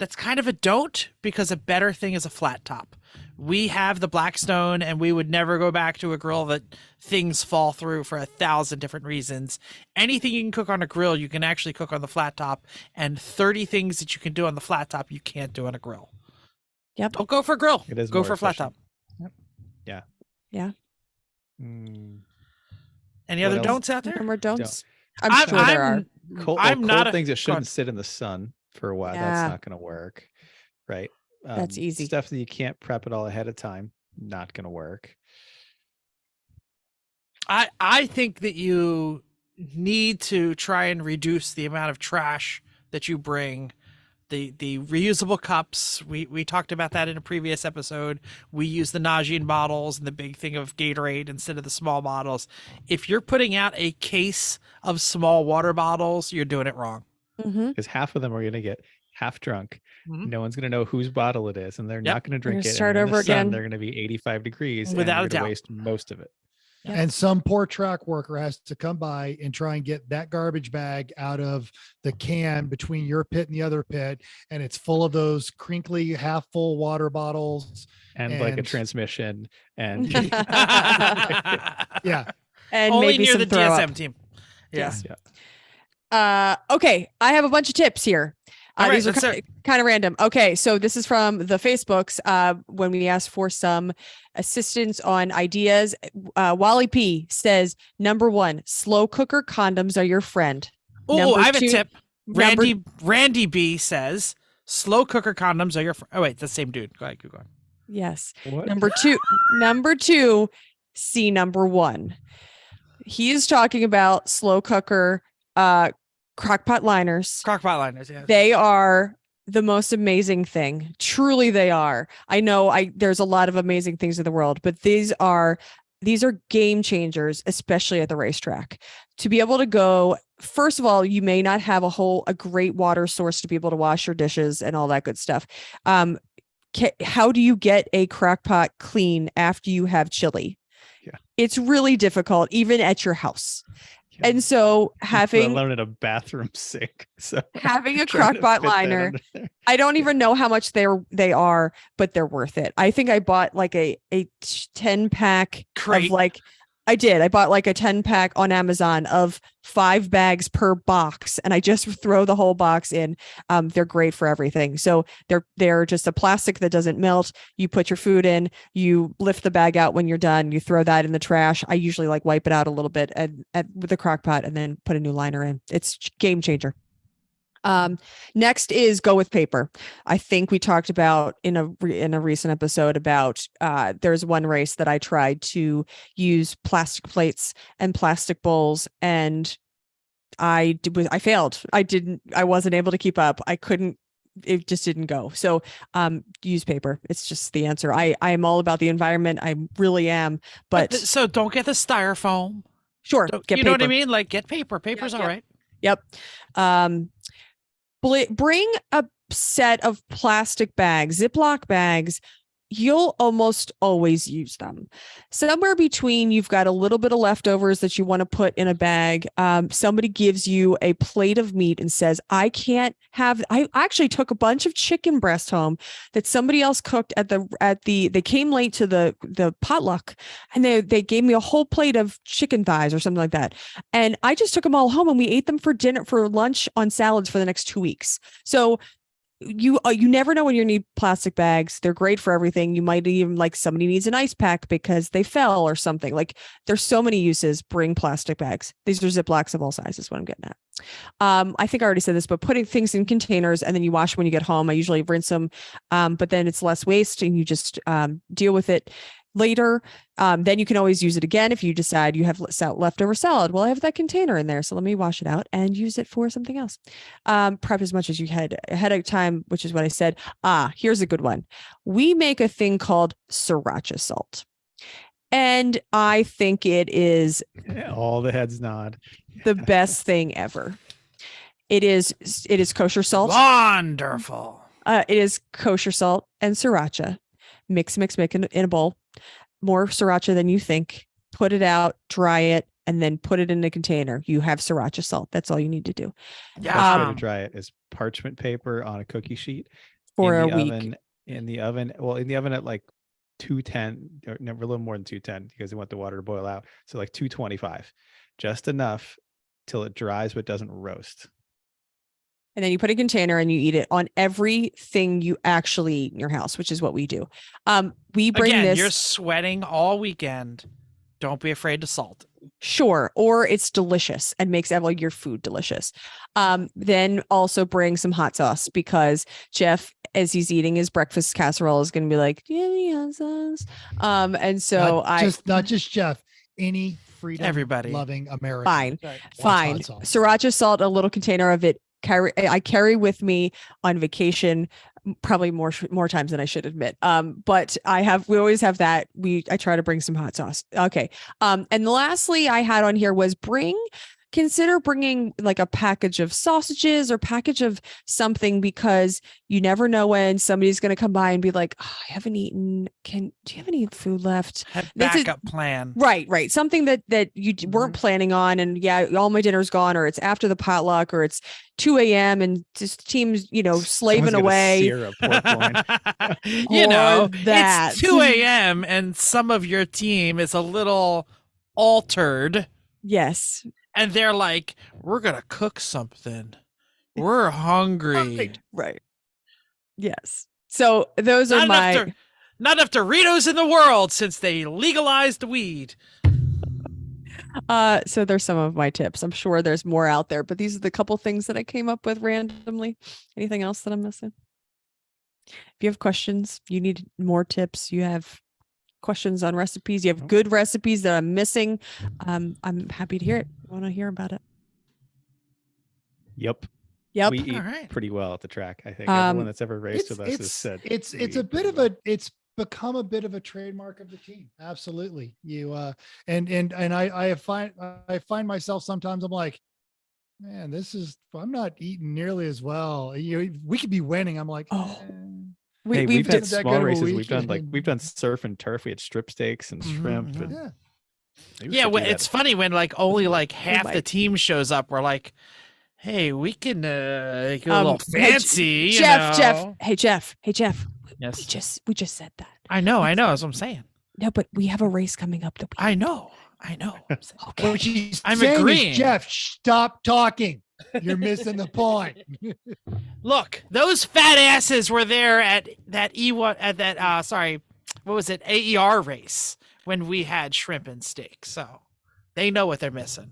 that's kind of a don't, because a better thing is a flat top. We have the Blackstone, and we would never go back to a grill that things fall through for 1,000 different reasons. Anything you can cook on a grill, you can actually cook on the flat top, and 30 things that you can do on the flat top, you can't do on a grill. Yep. Don't go for a grill. It is go more for a flat top. Yep. Yeah. Yeah. Any other don'ts out there? More don'ts. I'm sure there are. Cold things that shouldn't sit in the sun for a while. That's not going to work. Right. That's easy. Stuff that you can't prep it all ahead of time. Not going to work. I think that you need to try and reduce the amount of trash that you bring. The reusable cups, we talked about that in a previous episode. We use the Najin bottles and the big thing of Gatorade instead of the small bottles. If you're putting out a case of small water bottles, you're doing it wrong. Because half of them are going to get half drunk. No one's going to know whose bottle it is, and they're not going to drink it. Start over again. They're going to be 85 degrees without a doubt. Waste most of it. Yeah. And some poor track worker has to come by and try and get that garbage bag out of the can between your pit and the other pit. And it's full of those crinkly, half full water bottles. And like a transmission. And yeah. And only maybe near some the DSM team. Yes. Yeah. Okay. I have a bunch of tips here. These are kind of random. Okay, so this is from the Facebooks. When we asked for some assistance on ideas, Wally P says, number 1, slow cooker condoms are your friend. Oh, I have a tip. Randy B says, slow cooker condoms are your friend. Oh wait, that's the same dude. Go ahead, keep going. Yes. What? Number two, see number 1. He is talking about slow cooker crockpot liners. Crockpot liners, yeah. They are the most amazing thing. Truly they are. I know there's a lot of amazing things in the world, but these are game changers, especially at the racetrack. To be able to go, first of all, you may not have a great water source to be able to wash your dishes and all that good stuff. How do you get a crockpot clean after you have chili? Yeah. It's really difficult, even at your house. And so having alone in a bathroom sink, so having a crockpot liner, I don't even know how much they are, but they're worth it. I think I bought like a 10-pack crate. Of I bought like a 10-pack on Amazon of 5 bags per box, and I just throw the whole box in. They're great for everything. So they're just a plastic that doesn't melt. You put your food in, you lift the bag out when you're done, you throw that in the trash. I usually wipe it out a little bit with the crock pot and then put a new liner in. It's game changer. Next is go with paper. I think we talked about in a recent episode about there's one race that I tried to use plastic plates and plastic bowls, and I failed. I wasn't able to keep up. It just didn't go. So use paper. It's just the answer. I am all about the environment. I really am. But so don't get the styrofoam. Sure. Get paper. You know what I mean? Like get paper. Paper's all right. Yep. Bring a set of plastic bags, Ziploc bags. you'll almost always use them. Somewhere between, you've got a little bit of leftovers that you want to put in a bag. Somebody gives you a plate of meat and says, I actually took a bunch of chicken breast home that somebody else cooked they came late to the potluck, and they gave me a whole plate of chicken thighs or something like that. And I just took them all home and we ate them for lunch on salads for the next 2 weeks. So you never know when you need plastic bags. They're great for everything. You might even, like, somebody needs an ice pack because they fell or something. Like, there's so many uses. Bring plastic bags. These are Ziplocs of all sizes, what I'm getting at. I think I already said this, but putting things in containers and then you wash them when you get home. I usually rinse them, but then it's less waste and you just deal with it later. Then you can always use it again if you decide you have leftover salad. Well, I have that container in there, so let me wash it out and use it for something else. Prep as much as you had ahead of time, which is what I said. Here's a good one. We make a thing called sriracha salt, and I think it is All the heads nod. the best thing ever. It is kosher salt. Wonderful. It is kosher salt and sriracha. Mix in a bowl. More sriracha than you think. Put it out, dry it, and then put it in a container. You have sriracha salt. That's all you need to do. Yeah. Best way to dry it is parchment paper on a cookie sheet For a in the week. oven. In the oven at like 210, or never, a little more than 210 because they want the water to boil out. So like 225, just enough till it dries but doesn't roast. And then you put a container and you eat it on everything you actually eat in your house, which is what we do. We bring Again, this. you're sweating all weekend. Don't be afraid to salt. Sure. Or it's delicious and makes all your food delicious. Then also bring some hot sauce, because Jeff, as he's eating his breakfast casserole, is going to be like, do you have any hot sauce? And so not just Jeff, any freedom Everybody. loving American. Fine. wants Fine. hot sauce. Sriracha salt, a little container of it. I carry with me on vacation, probably more times than I should admit. But we always have that. I try to bring some hot sauce. Okay. And lastly, I had on here was consider bringing like a package of sausages or package of something, because you never know when somebody's going to come by and be like, oh, I haven't eaten. Do you have any food left? Have backup plan. Right. Something that you weren't planning on. And yeah, all my dinner's gone, or it's after the potluck, or it's 2 a.m. and just team's, slaving Someone's gonna away. sear a pork loin. That. It's 2 a.m. and some of your team is a little altered. Yes. And they're like, we're going to cook something. We're hungry. Right. Yes. So those are not enough Doritos in the world since they legalized weed. So there's some of my tips. I'm sure there's more out there, but these are the couple things that I came up with randomly. Anything else that I'm missing? If you have questions, you need more tips, you have questions on recipes, you have good recipes that I'm missing, I'm happy to hear it. I want to hear about it. Yep. Yep. We eat All right. pretty well at the track. I think everyone that's ever raced with us has said it's we a eat bit pretty of well. it's become a bit of a trademark of the team. Absolutely. You I find myself sometimes, I'm like, man, I'm not eating nearly as well. We could be winning. I'm like, We've had that small good of a races. We've done weekend. surf and turf. We had strip steaks and shrimp. Mhm. And Yeah. we Yeah, should do that. it's funny when only half the might. team shows up. We're like, hey, we can get a little fancy. Jeff. Hey, Jeff. Yes. We just said that. I know. That's what I'm saying. No, but we have a race coming up. I know. Okay. What she's I'm saying agreeing. is, Jeff, stop talking. You're missing the point. Look, those fat asses were there at that E1 at that what was it, AER race when we had shrimp and steak. So they know what they're missing.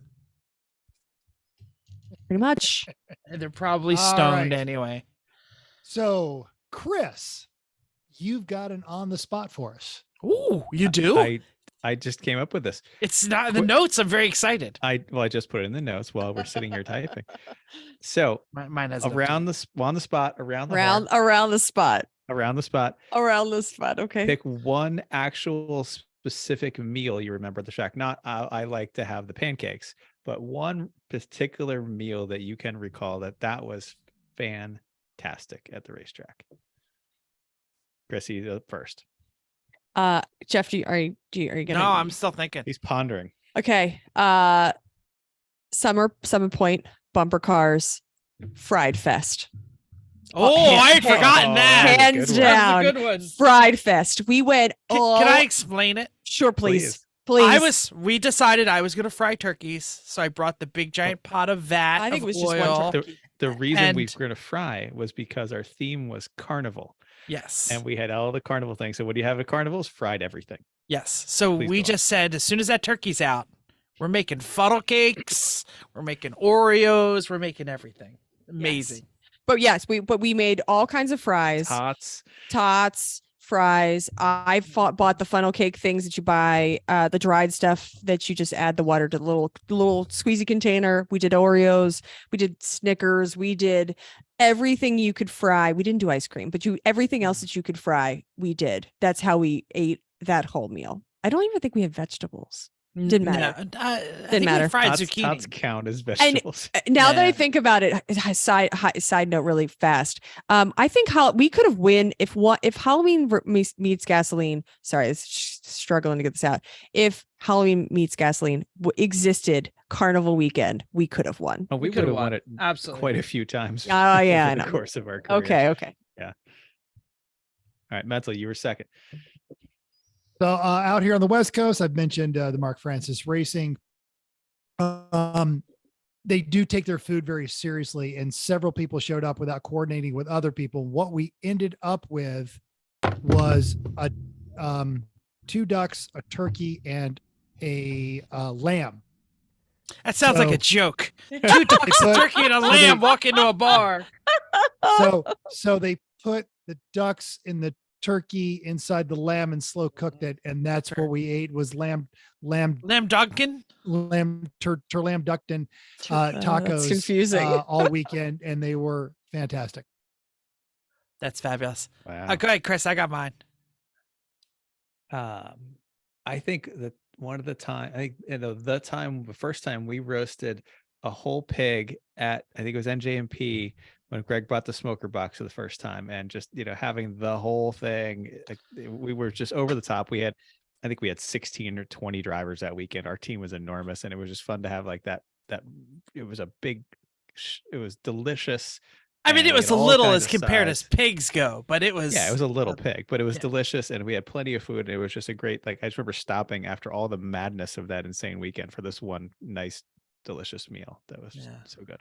Pretty much. And they're probably All stoned right. anyway. So, Chris, you've got an on the spot for us. Ooh, you do? I just came up with this. It's not in the notes. I'm very excited. I just put it in the notes while we're sitting here typing. So Mine has on the spot, around the Around the spot. Okay. pick one actual specific meal you remember at the track. Not I like to have the pancakes, but one particular meal that you can recall that was fantastic at the racetrack. Chrissy, first. Jeff, are you gonna? No, I'm still thinking. He's pondering. Okay. Summer Point, bumper cars, Fried Fest. Oh, I had forgotten that. Hands good one. down. That's a good one. Fried Fest. We went. Can I explain it? Sure, please. Please. We decided I was going to fry turkeys, so I brought the big giant pot of vat. I think of it was just oil. one turkey. The reason we And- were going to fry was because our theme was carnival, Yes. and we had all the carnival things. So what do you have at carnivals? Fried everything. Yes. So Please we go on. just said as soon as that turkey's out, we're making funnel cakes, we're making Oreos, we're making everything. Amazing. But yes, we made all kinds of fries, tots, fries. I bought the funnel cake things that you buy, the dried stuff that you just add the water to the little squeezy container. We did Oreos, we did Snickers, we did everything you could fry. We didn't do ice cream, but everything else that you could fry, we did. That's how we ate that whole meal. I don't even think we had vegetables. Didn't matter. Didn't matter. Fried Tots zucchini. count as vegetables. Now that I Yeah. think about it, side note really fast. I think we could have win if Halloween meets gasoline. Sorry, I was struggling to get this out. If Halloween meets gasoline existed Carnival weekend, we could have won. Oh, we could would have have won. won it Absolutely. quite a few times. Oh, yeah, I over the know. course of our career. Okay. All right, Mental, you were second. So out here on the West Coast, I've mentioned the Mark Francis Racing. They do take their food very seriously, and several people showed up without coordinating with other people. What we ended up with was two ducks, a turkey, and a lamb. That sounds like So- a joke. 2 ducks, a turkey, and a lamb walk into a bar. So they put the ducks in the turkey inside the lamb and slow cooked it, and that's what we ate was lamb Lamb Dunkin'? lamb duckton That's tacos confusing. all weekend, and they were fantastic. That's fabulous. Wow. Go ahead, Chris. I got mine. I think that the first time we roasted a whole pig at, I think it was NJMP when Greg brought the smoker box for the first time, and just, having the whole thing, we were just over the top. I think we had 16 or 20 drivers that weekend. Our team was enormous, and it was just fun to have like that. It was it was delicious. I mean, and it we was had a all little kinds as of compared as sides. pigs go, but it was. Yeah, it was a little pig, but it was yeah. delicious, and we had plenty of food. And it was just a great, I just remember stopping after all the madness of that insane weekend for this one nice, delicious meal. That was just so good.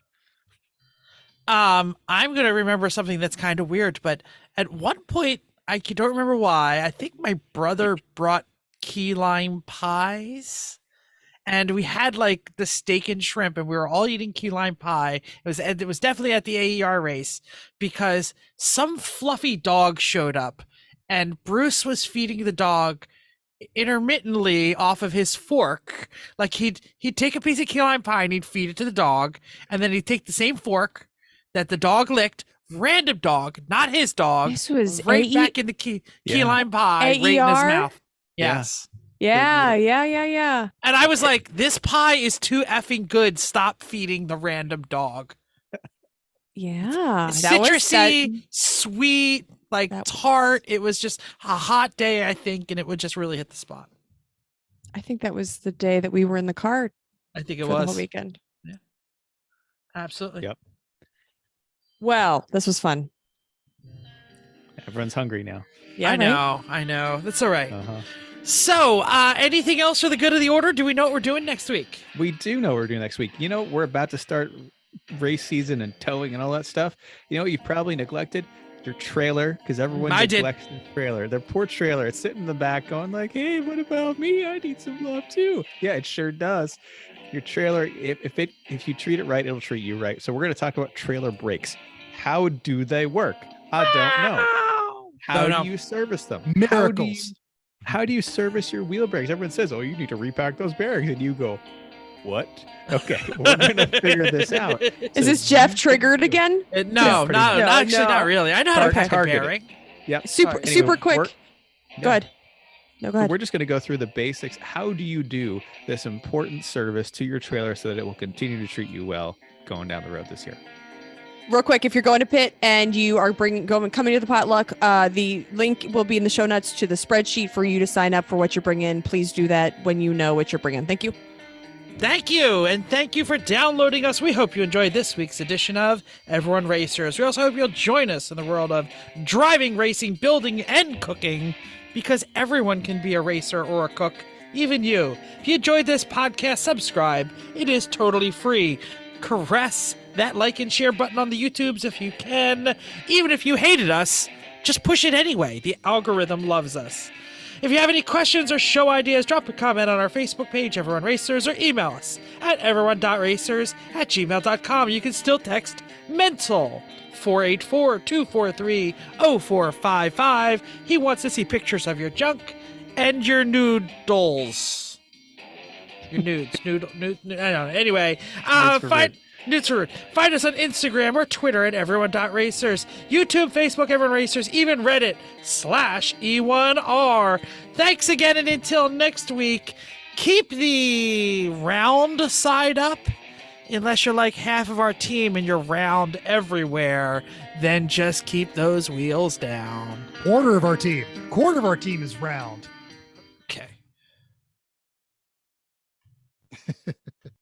I'm going to remember something that's kind of weird, but at one point, I don't remember why. I think my brother brought key lime pies, and we had like the steak and shrimp, and we were all eating key lime pie. It was definitely at the AER race because some fluffy dog showed up, and Bruce was feeding the dog intermittently off of his fork. Like he'd take a piece of key lime pie and he'd feed it to the dog, and then he'd take the same fork that the dog licked, random dog, not his dog, This was right AE back in the key Yeah. lime pie, right in his AER? mouth. Yeah. Yes. Yeah. And I was like, this pie is too effing good. Stop feeding the random dog. Yeah. It's That was citrusy, sweet, like that was- tart. It was just a hot day, I think, and it would just really hit the spot. I think that was the day that we were in the car I think it for the whole was. weekend. Absolutely. Yep. Well, this was fun. Everyone's hungry now. Yeah, I know. That's all right. Uh-huh. So, anything else for the good of the order? Do we know what we're doing next week? We do know what we're doing next week. We're about to start race season and towing and all that stuff. You know what you've probably neglected? Your trailer, because everyone I did. neglects their trailer. Their poor trailer. It's sitting in the back going like, hey, what about me? I need some love too. Yeah, it sure does. Your trailer, if you treat it right, it'll treat you right. So we're going to talk about trailer brakes. How do they work? I don't know. How Don't know. do you service them? Miracles. How do you service your wheel brakes? Everyone says, oh, you need to repack those bearings. And you go, what? Okay, we're going to figure this out. Is this Jeff triggered again? No, pretty not much. actually, No. not really. I know how to pack a Target it. bearing. Yep. Super Anyway, quick. we're- Go ahead. No, go So ahead. we're just going to go through the basics. How do you do this important service to your trailer so that it will continue to treat you well going down the road this year? real quick, if you're going to pit and you are coming to the potluck, the link will be in the show notes to the spreadsheet for you to sign up for what you're bringing. Please do that when you know what you're bringing. Thank you. Thank you, and thank you for downloading us. We hope you enjoyed this week's edition of Everyone Racers. We also hope you'll join us in the world of driving, racing, building, and cooking, because everyone can be a racer or a cook, even you. If you enjoyed this podcast, subscribe. It is totally free. Caress that like and share button on the YouTubes if you can. Even if you hated us, just push it anyway. The algorithm loves us. If you have any questions or show ideas, drop a comment on our Facebook page, Everyone Racers, or email us at everyone.racers@gmail.com. You can still text MENTAL 484-243-0455. He wants to see pictures of your junk and your noodles. Your nudes. I don't know. Anyway, find us on Instagram or Twitter at everyone.racers, YouTube, Facebook, Everyone Racers, even Reddit /E1R. Thanks again, and until next week, keep the round side up. Unless you're like half of our team and you're round everywhere, then just keep those wheels down. Quarter of our team is round. Okay.